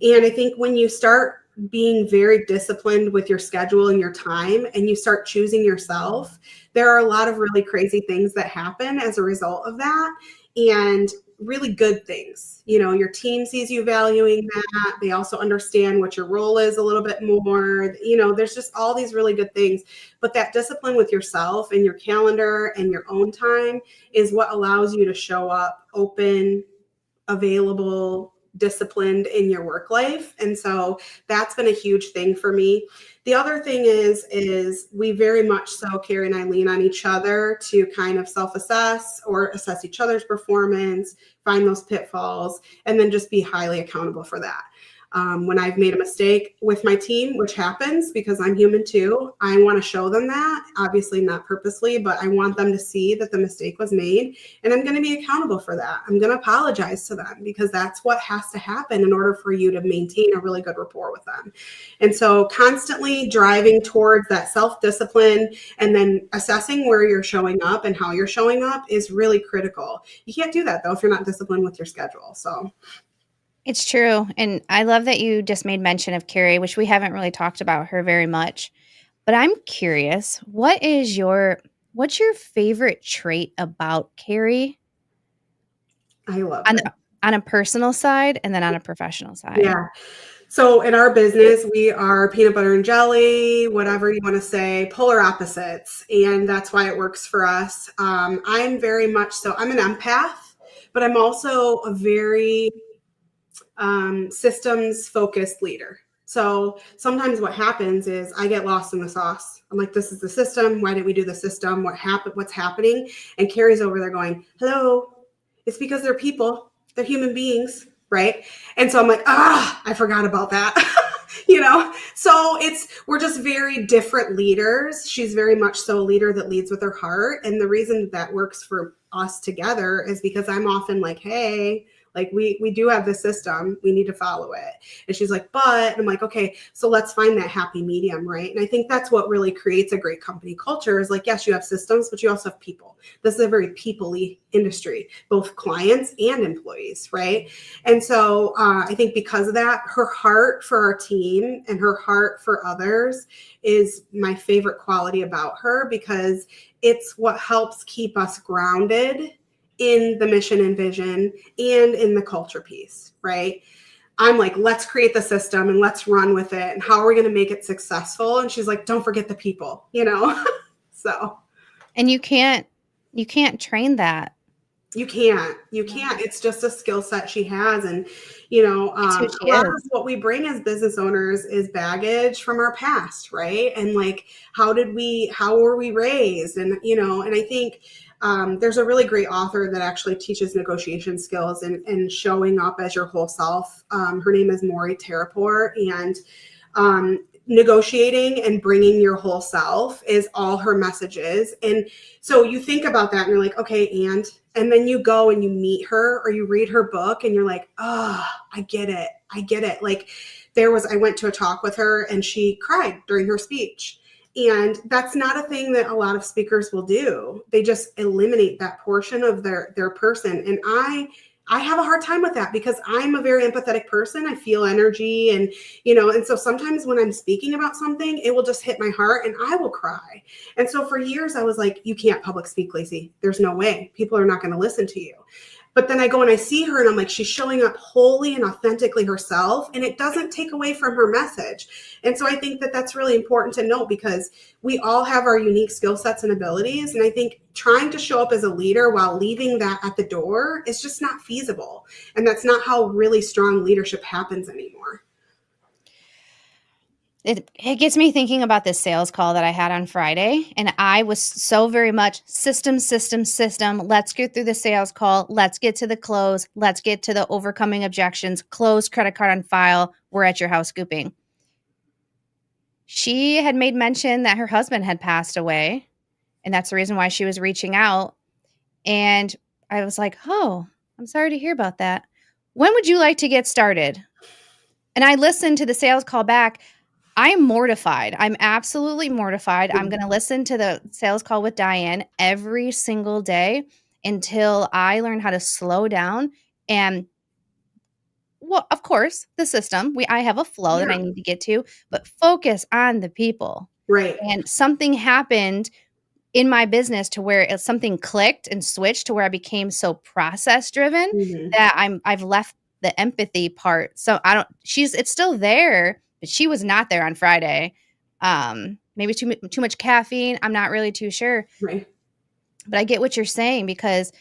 And I think when you start being very disciplined with your schedule and your time and you start choosing yourself, there are a lot of really crazy things that happen as a result of that. And really good things. You know, your team sees you valuing that. They also understand what your role is a little bit more. You know, there's just all these really good things. But that discipline with yourself and your calendar and your own time is what allows you to show up open, available, disciplined in your work life. And so that's been a huge thing for me. The other thing is we very much so, Carrie and I, lean on each other to kind of self-assess or assess each other's performance, find those pitfalls, and then just be highly accountable for that. When I've made a mistake with my team, which happens because I'm human too, I want to show them that, obviously not purposely, but I want them to see that the mistake was made, and I'm going to be accountable for that. I'm going to apologize to them because that's what has to happen in order for you to maintain a really good rapport with them. And so constantly driving towards that self-discipline and then assessing where you're showing up and how you're showing up is really critical. You can't do that though if you're not disciplined with your schedule. So It's true, and I love that you just made mention of Carrie, which we haven't really talked about her very much. But I'm curious, what's your favorite trait about Carrie I love on it. on a personal side and then on a professional side? Yeah. So in our business, we are peanut butter and jelly, whatever you want to say, polar opposites. And that's why it works for us. I'm very much so, I'm an empath, but I'm also a very systems focused leader. So sometimes what happens is I get lost in the sauce. I'm like, this is the system. Why didn't we do the system? What happened? What's happening? And Carrie's over there going, hello. It's because they're people. They're human beings, right? And so I'm like, I forgot about that. So we're just very different leaders. She's very much so a leader that leads with her heart. And the reason that works for us together is because I'm often like, hey, like we do have this system, we need to follow it. And she's like, but I'm like, okay, so let's find that happy medium, right? And I think that's what really creates a great company culture is like, yes, you have systems, but you also have people. This is a very people-y industry, both clients and employees, right? And so I think because of that, her heart for our team and her heart for others is my favorite quality about her, because it's what helps keep us grounded in the mission and vision and in the culture piece, right? I'm like, let's create the system and let's run with it. And how are we going to make it successful? And she's like, don't forget the people, So. And you can't train that. You can't. It's just a skill set she has. And, It's who a she lot is. of what we bring as business owners is baggage from our past, right? And like, how were we raised? And, and I think there's a really great author that actually teaches negotiation skills and showing up as your whole self. Her name is Maury Terraport, and negotiating and bringing your whole self is all her messages. And so you think about that and you're like, okay, and then you go and you meet her or you read her book and you're like, I get it. Like I went to a talk with her and she cried during her speech. And that's not a thing that a lot of speakers will do. They just eliminate that portion of their person. And I have a hard time with that because I'm a very empathetic person. I feel energy and so sometimes when I'm speaking about something, it will just hit my heart and I will cry. And so for years I was like, you can't public speak, Lacie. There's no way. People are not going to listen to you. But then I go and I see her and I'm like, she's showing up wholly and authentically herself, and it doesn't take away from her message. And so I think that that's really important to note because we all have our unique skill sets and abilities. And I think trying to show up as a leader while leaving that at the door is just not feasible. And that's not how really strong leadership happens anymore. It gets me thinking about this sales call that I had on Friday, and I was so very much system. Let's get through the sales call. Let's get to the close. Let's get to the overcoming objections. Close, credit card on file. We're at your house scooping. She had made mention that her husband had passed away, and that's the reason why she was reaching out. And I was like, oh, I'm sorry to hear about that. When would you like to get started? And I listened to the sales call back. I'm mortified. I'm absolutely mortified. I'm going to listen to the sales call with Diane every single day until I learn how to slow down. And, well, of course, the system. I have a flow that I need to get to, but focus on the people. Right. And something happened in my business to where something clicked and switched to where I became so process driven that I've left the empathy part. So it's still there, but she was not there on Friday. Maybe too much caffeine. I'm not really too sure. Right. But I get what you're saying because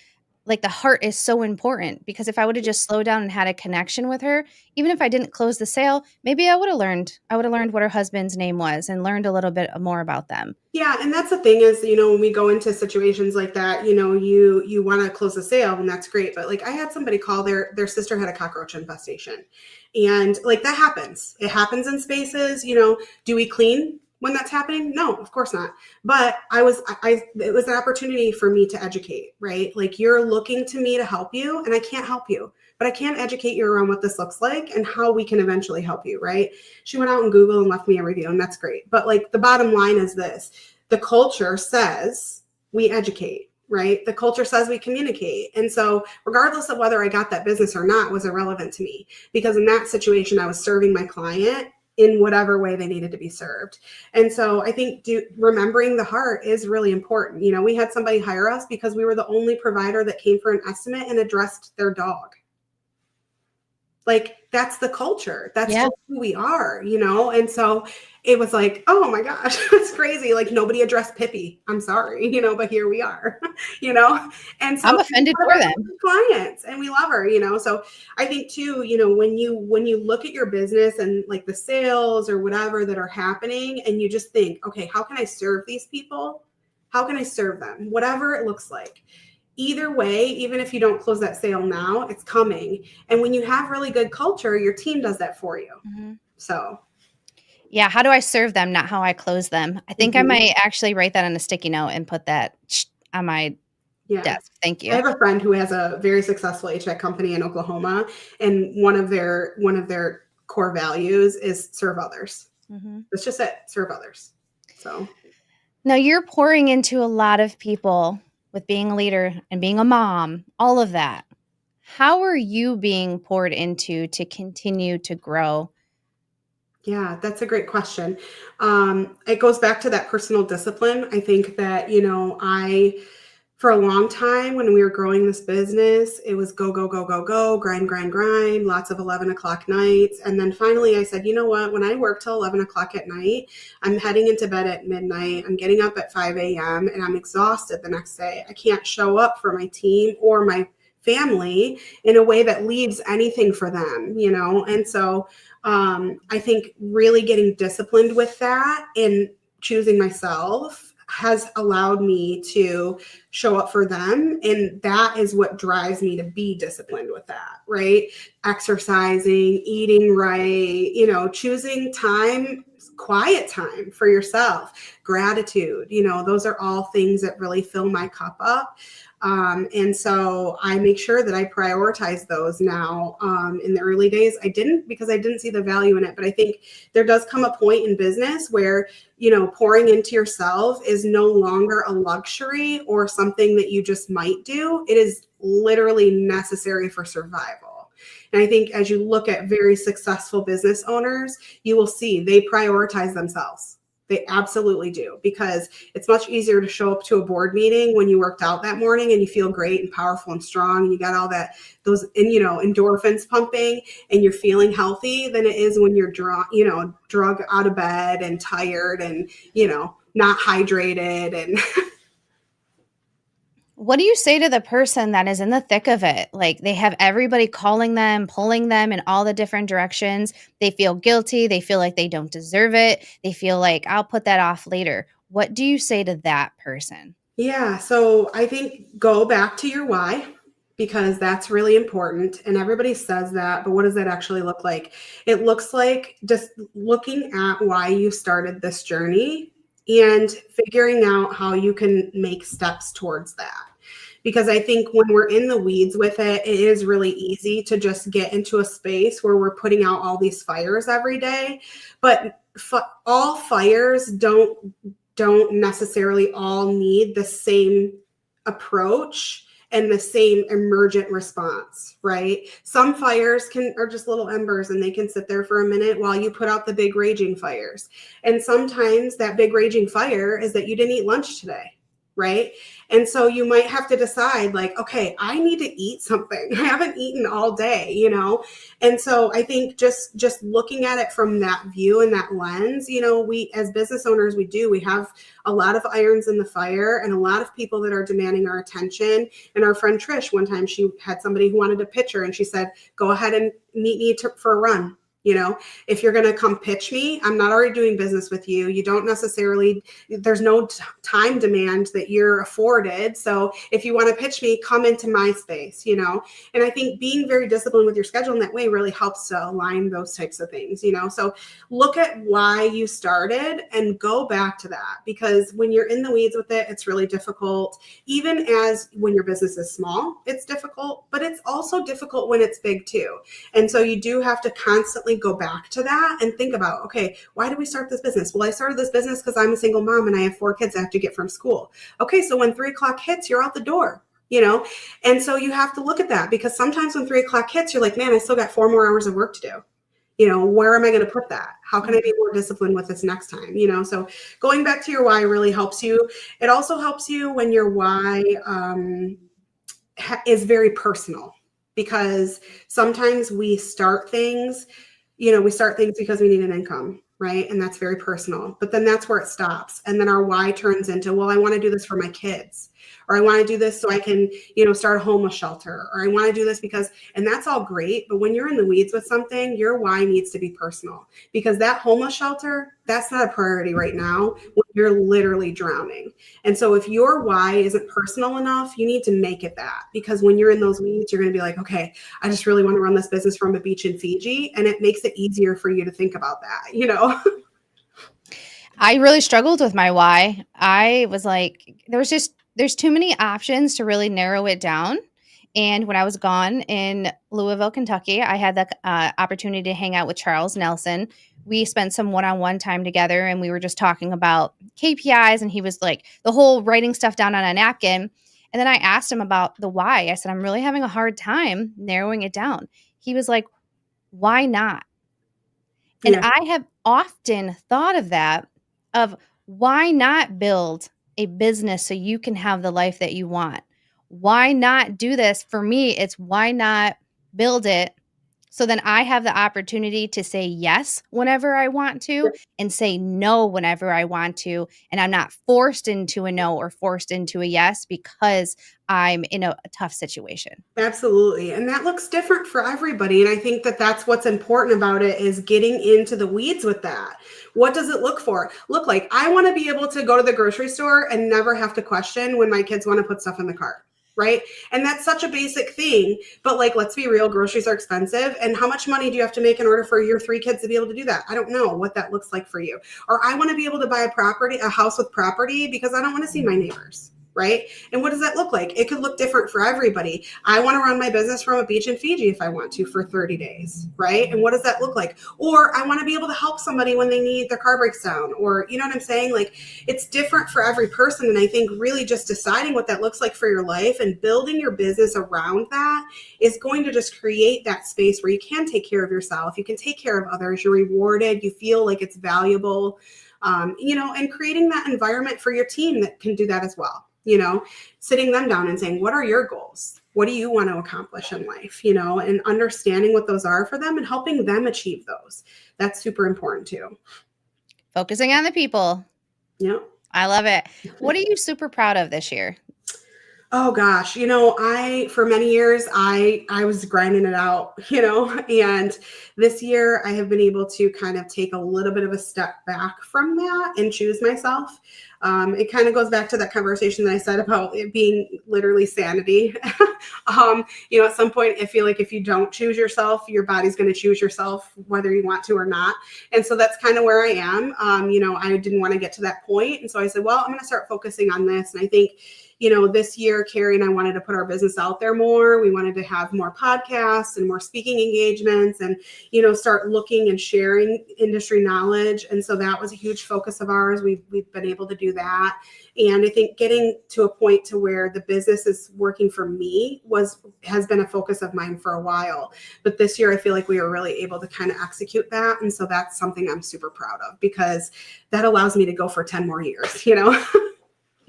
like, the heart is so important because if I would have just slowed down and had a connection with her, even if I didn't close the sale, maybe I would have learned what her husband's name was and learned a little bit more about them. Yeah, and that's the thing is, when we go into situations like that, you want to close a sale, and that's great. But like, I had somebody call their sister had a cockroach infestation, and like that happens. It happens in spaces. Do we clean when that's happening? No, of course not. But it was an opportunity for me to educate, right? Like, you're looking to me to help you, and I can't help you, but I can educate you around what this looks like and how we can eventually help you, right? She went out and Google and left me a review, and that's great. But like, the bottom line is this: the culture says we educate, right? The culture says we communicate. And so regardless of whether I got that business or not was irrelevant to me, because in that situation, I was serving my client in whatever way they needed to be served. And so I think remembering the heart is really important. We had somebody hire us because we were the only provider that came for an estimate and addressed their dog. Like, that's the culture. That's Yeah. just who we are, And so it was like, oh my gosh, that's crazy. Like, nobody addressed Pippi. I'm sorry, but here we are, And so I'm offended for them. clients, and we love her, So I think too, when you look at your business and like the sales or whatever that are happening, and you just think, okay, how can I serve these people? How can I serve them? Whatever it looks like. Either way, even if you don't close that sale now, it's coming. And when you have really good culture, your team does that for you. Mhm. So, Yeah, how do I serve them, not how I close them? I think I mhm. might actually write that on a sticky note and put that on my Yeah. desk. Thank I you. have a friend who has a very successful HVAC company in Oklahoma, and one of their core values is serve others. Mhm. It's just it, serve others. So, Now you're pouring into a lot of people with being a leader and being a mom, all of that. How are you being poured into to continue to grow? yeah, that's a great question. It goes back to that personal discipline. I think that, for a long time when we were growing this business, it was go, go, go, go, go, grind, grind, grind, lots of 11 o'clock nights. And then finally I said, you know what, when I work till 11 o'clock at night, I'm heading into bed at midnight. I'm getting up at 5 a.m. and I'm exhausted the next day. I can't show up for my team or my family in a way that leaves anything for them, And so I think really getting disciplined with that and choosing myself has allowed me to show up for them. And that is what drives me to be disciplined with that, right? Exercising, eating right, choosing time, quiet time for yourself, gratitude, those are all things that really fill my cup up. And so I make sure that I prioritize those now. In the early days, I didn't, because I didn't see the value in it. But I think there does come a point in business where, pouring into yourself is no longer a luxury or something that you just might do. It is literally necessary for survival. And I think as you look at very successful business owners, you will see they prioritize themselves. They absolutely do, because it's much easier to show up to a board meeting when you worked out that morning and you feel great and powerful and strong and you got all those endorphins pumping and you're feeling healthy than it is when you're drug out of bed and tired and not hydrated and What do you say to the person that is in the thick of it? Like, they have everybody calling them, pulling them in all the different directions. They feel guilty. They feel like they don't deserve it. They feel like, I'll put that off later. What do you say to that person? Yeah, so I think go back to your why, because that's really important. And everybody says that, but what does that actually look like? It looks like just looking at why you started this journey and figuring out how you can make steps towards that. Because I think when we're in the weeds with it, it is really easy to just get into a space where we're putting out all these fires every day. But all fires don't necessarily all need the same approach and the same emergent response, right? Some fires are just little embers and they can sit there for a minute while you put out the big raging fires. And sometimes that big raging fire is that you didn't eat lunch today, right? And so you might have to decide like, okay, I need to eat something. I haven't eaten all day, you know? And so I think just looking at it from that view and that lens, you know, we as business owners, we have a lot of irons in the fire and a lot of people that are demanding our attention. And our friend Trish, one time she had somebody who wanted to pitch her and she said, go ahead and meet me for a run. You know, if you're going to come pitch me, I'm not already doing business with you. You don't necessarily, there's no time demand that you're afforded. So if you want to pitch me, come into my space, you know. And I think being very disciplined with your schedule in that way really helps to align those types of things, you know. So look at why you started and go back to that, because when you're in the weeds with it, it's really difficult. Even as when your business is small, it's difficult, but it's also difficult when it's big too. And so you do have to constantly go back to that and think about, okay, why did we start this business? Well, I started this business because I'm a single mom and I have 4 kids I have to get from school. Okay, so when 3 o'clock hits, you're out the door, you know? And so you have to look at that, because sometimes when 3 o'clock hits, you're like, man, I still got 4 more hours of work to do. You know, where am I going to put that? How can I be more disciplined with this next time? You know, so going back to your why really helps you. It also helps you when your why is very personal, because sometimes we start things, you know, we start things because we need an income, right? And that's very personal, but then that's where it stops. And then our why turns into, well, I want to do this for my kids, or I want to do this so I can, you know, start a homeless shelter, or I want to do this because, and that's all great. But when you're in the weeds with something, your why needs to be personal, because that homeless shelter, that's not a priority right now when you're literally drowning. And so if your why isn't personal enough, you need to make it that, because when you're in those weeds, you're going to be like, okay, I just really want to run this business from a beach in Fiji. And it makes it easier for you to think about that, you know? I really struggled with my why. I was like, there's too many options to really narrow it down. And when I was gone in Louisville, Kentucky, I had the opportunity to hang out with Charles Nelson. We spent some one-on-one time together, and we were just talking about KPIs. And he was like, the whole writing stuff down on a napkin. And then I asked him about the why. I said, I'm really having a hard time narrowing it down. He was like, why not? And Yeah, I have often thought of that, of why not build a business so you can have the life that you want? Why not do this? For me, it's why not build it so then I have the opportunity to say yes whenever I want to and say no whenever I want to. And I'm not forced into a no or forced into a yes because I'm in a tough situation. absolutely. And that looks different for everybody. And I think that that's what's important about it, is getting into the weeds with that. What does it look like? I want to be able to go to the grocery store and never have to question when my kids want to put stuff in the cart. Right. And that's such a basic thing. But like, let's be real, groceries are expensive. And how much money do you have to make in order for your 3 kids to be able to do that? I don't know what that looks like for you. Or I want to be able to buy a house with property, because I don't want to see my neighbors. Right. And what does that look like? It could look different for everybody. I want to run my business from a beach in Fiji if I want to for 30 days. Right. And what does that look like? Or I want to be able to help somebody when they need their car breaks down, or, you know what I'm saying? Like, it's different for every person. And I think really just deciding what that looks like for your life and building your business around that is going to just create that space where you can take care of yourself. You can take care of others. You're rewarded. You feel like it's valuable, you know, and creating that environment for your team that can do that as well. You know, sitting them down and saying, what are your goals? What do you want to accomplish in life? You know, and understanding what those are for them and helping them achieve those. That's super important too. Focusing on the people. Yeah. I love it. What are you super proud of this year? Oh gosh, you know, for many years I was grinding it out, you know, and this year I have been able to kind of take a little bit of a step back from that and choose myself. It kind of goes back to that conversation that I said about it being literally sanity. You know, at some point I feel like if you don't choose yourself, your body's going to choose yourself whether you want to or not. And so that's kind of where I am. You know, I didn't want to get to that point, and so I said, well, I'm going to start focusing on this. And I think, you know, this year, Carrie and I wanted to put our business out there more. We wanted to have more podcasts and more speaking engagements and, you know, start looking and sharing industry knowledge. And so that was a huge focus of ours. We've been able to do that. And I think getting to a point to where the business is working for me has been a focus of mine for a while. But this year, I feel like we were really able to kind of execute that. And so that's something I'm super proud of, because that allows me to go for 10 more years, you know?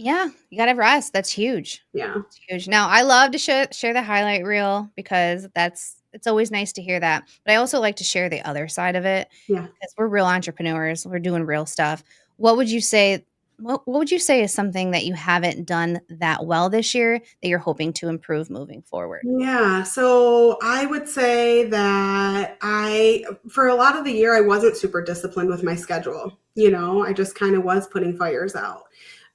Yeah, you gotta rest. That's huge. Yeah. It's huge. Now, I love to share the highlight reel because it's always nice to hear that, but I also like to share the other side of it Yeah. because we're real entrepreneurs. We're doing real stuff. What would you say what would you say is something that you haven't done that well this year that you're hoping to improve moving forward? Yeah, so I would say that for a lot of the year, I wasn't super disciplined with my schedule. I just kind of was putting fires out.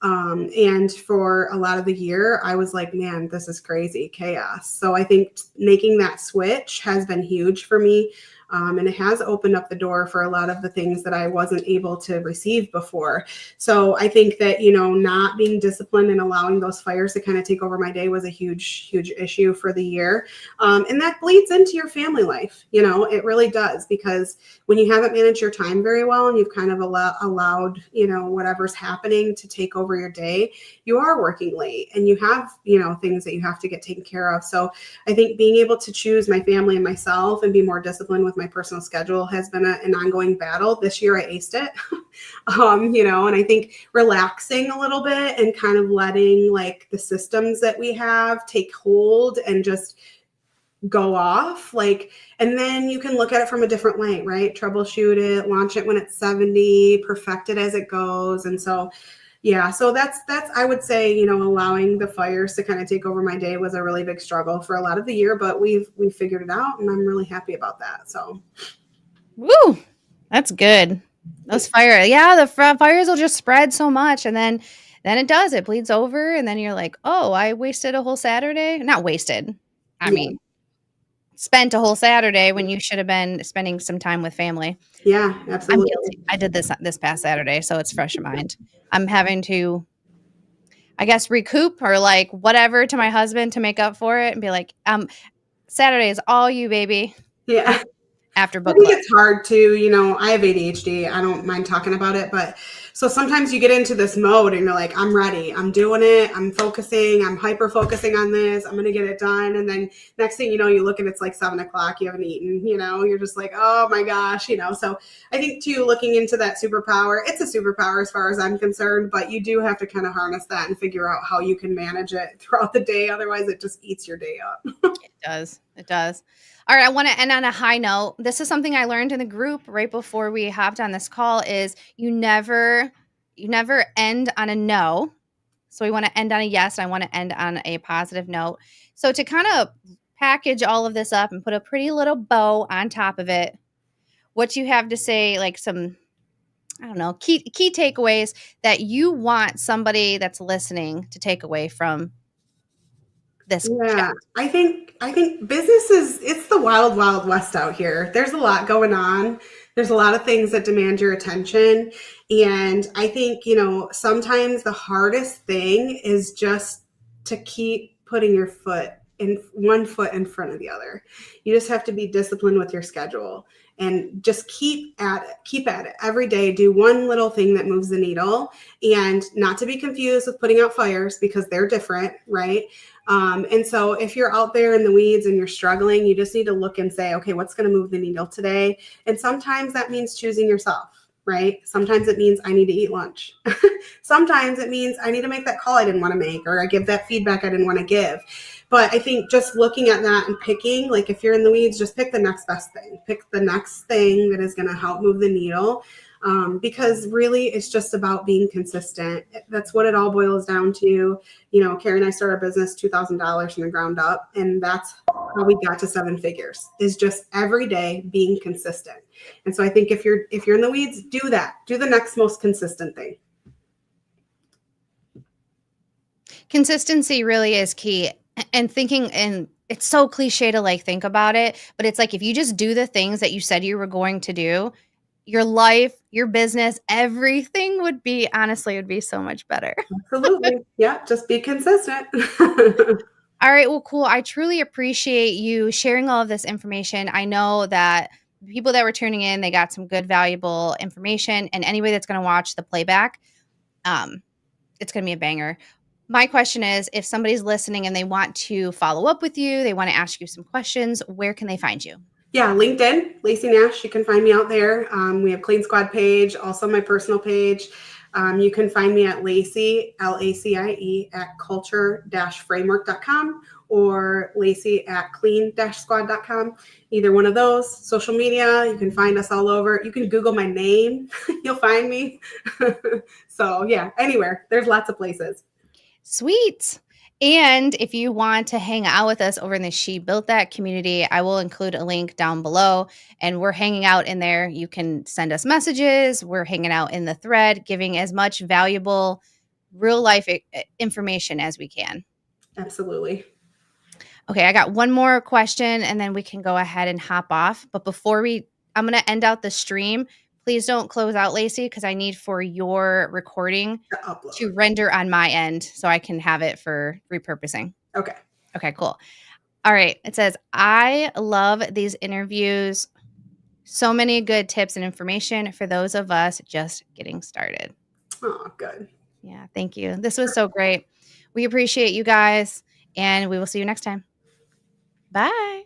And for a lot of the year, I was like, man, this is crazy chaos. So I think making that switch has been huge for me. And it has opened up the door for a lot of the things that I wasn't able to receive before. So I think that, not being disciplined and allowing those fires to kind of take over my day was a huge, huge issue for the year. And that bleeds into your family life. It really does, because when you haven't managed your time very well and you've kind of allowed, whatever's happening to take over your day, you are working late and you have, things that you have to get taken care of. So I think being able to choose my family and myself and be more disciplined with my personal schedule has been an ongoing battle. This year I aced it. And I think relaxing a little bit and kind of letting like the systems that we have take hold and just go off, like, and then you can look at it from a different light, right? Troubleshoot it, launch it when it's 70, perfect it as it goes. And so yeah, so that's I would say, allowing the fires to kind of take over my day was a really big struggle for a lot of the year, but we've figured it out and I'm really happy about that. So Woo! That's good. Those the fires will just spread so much, and then it bleeds over, and then you're like, "Oh, I wasted a whole Saturday." Not wasted. I yeah, mean, spent a whole Saturday when you should have been spending some time with family. yeah, I'm absolutely. guilty. I did this past Saturday, so it's fresh in mind. I'm having to, I guess, recoup or like whatever to my husband to make up for it and be like, Saturday is all you, baby. Yeah. After I book think club. it's hard to, I have ADHD. I don't mind talking about it, but so sometimes you get into this mode and you're like, I'm ready. I'm doing it. I'm focusing. I'm hyper focusing on this. I'm going to get it done. And then next thing you know, you look and it's like 7 o'clock. You haven't eaten, you're just like, oh my gosh. So I think too, looking into that superpower, it's a superpower as far as I'm concerned, but you do have to kind of harness that and figure out how you can manage it throughout the day. Otherwise it just eats your day up. It does. It does. All right, I want to end on a high note. This is something I learned in the group right before we hopped on this call is you never end on a no. So we want to end on a yes. I want to end on a positive note. So to kind of package all of this up and put a pretty little bow on top of it, what you have to say, like some, I don't know, key takeaways that you want somebody that's listening to take away from this chat. Yeah, I think business is it's the wild wild west out here. There's a lot going on. There's a lot of things that demand your attention, and I think, sometimes the hardest thing is just to keep putting your foot in one foot in front of the other. You just have to be disciplined with your schedule and just keep at it. Keep at it every day. Do one little thing that moves the needle, and not to be confused with putting out fires, because they're different, right? And so if you're out there in the weeds and you're struggling, you just need to look and say, okay, what's going to move the needle today? And sometimes that means choosing yourself, right? Sometimes it means I need to eat lunch. Sometimes it means I need to make that call I didn't want to make, or I give that feedback I didn't want to give. But I think just looking at that and picking, like if you're in the weeds, just pick the next best thing. Pick the next thing that is going to help move the needle. Because really it's just about being consistent. That's what it all boils down to. Carrie and I started a business $2,000 from the ground up, and that's how we got to 7 figures, is just every day being consistent. And so I think if you're in the weeds, do that. Do the next most consistent thing. Consistency really is key. And thinking, and it's so cliche to like think about it, but it's like if you just do the things that you said you were going to do, your life, your business, everything would be so much better. Absolutely. Yeah, just be consistent. All right, well, cool. I truly appreciate you sharing all of this information. I know that the people that were tuning in, they got some good, valuable information, and anybody that's going to watch the playback, um, it's going to be a banger. My question is, if somebody's listening and they want to follow up with you, they want to ask you some questions, where can they find you? Yeah, LinkedIn, Lacie Nash. You can find me out there. We have Clean Squad page, also my personal page. You can find me at Lacie, Lacie, at culture-framework.com or Lacie at clean-squad.com. Either one of those. Social media, you can find us all over. You can Google my name, you'll find me. So, yeah, anywhere. There's lots of places. Sweet. And if you want to hang out with us over in the She Built That community, I will include a link down below. And we're hanging out in there. You can send us messages. We're hanging out in the thread, giving as much valuable real life information as we can. Absolutely. Okay, I got one more question and then we can go ahead and hop off. But I'm going to end out the stream. Please don't close out, Lacie, because I need for your recording To upload. to render on my end so I can have it for repurposing. Okay. Okay, cool. All right. It says, I love these interviews. So many good tips and information for those of us just getting started. Oh, good. Yeah, thank you. This was so great. We appreciate you guys, and we will see you next time. Bye.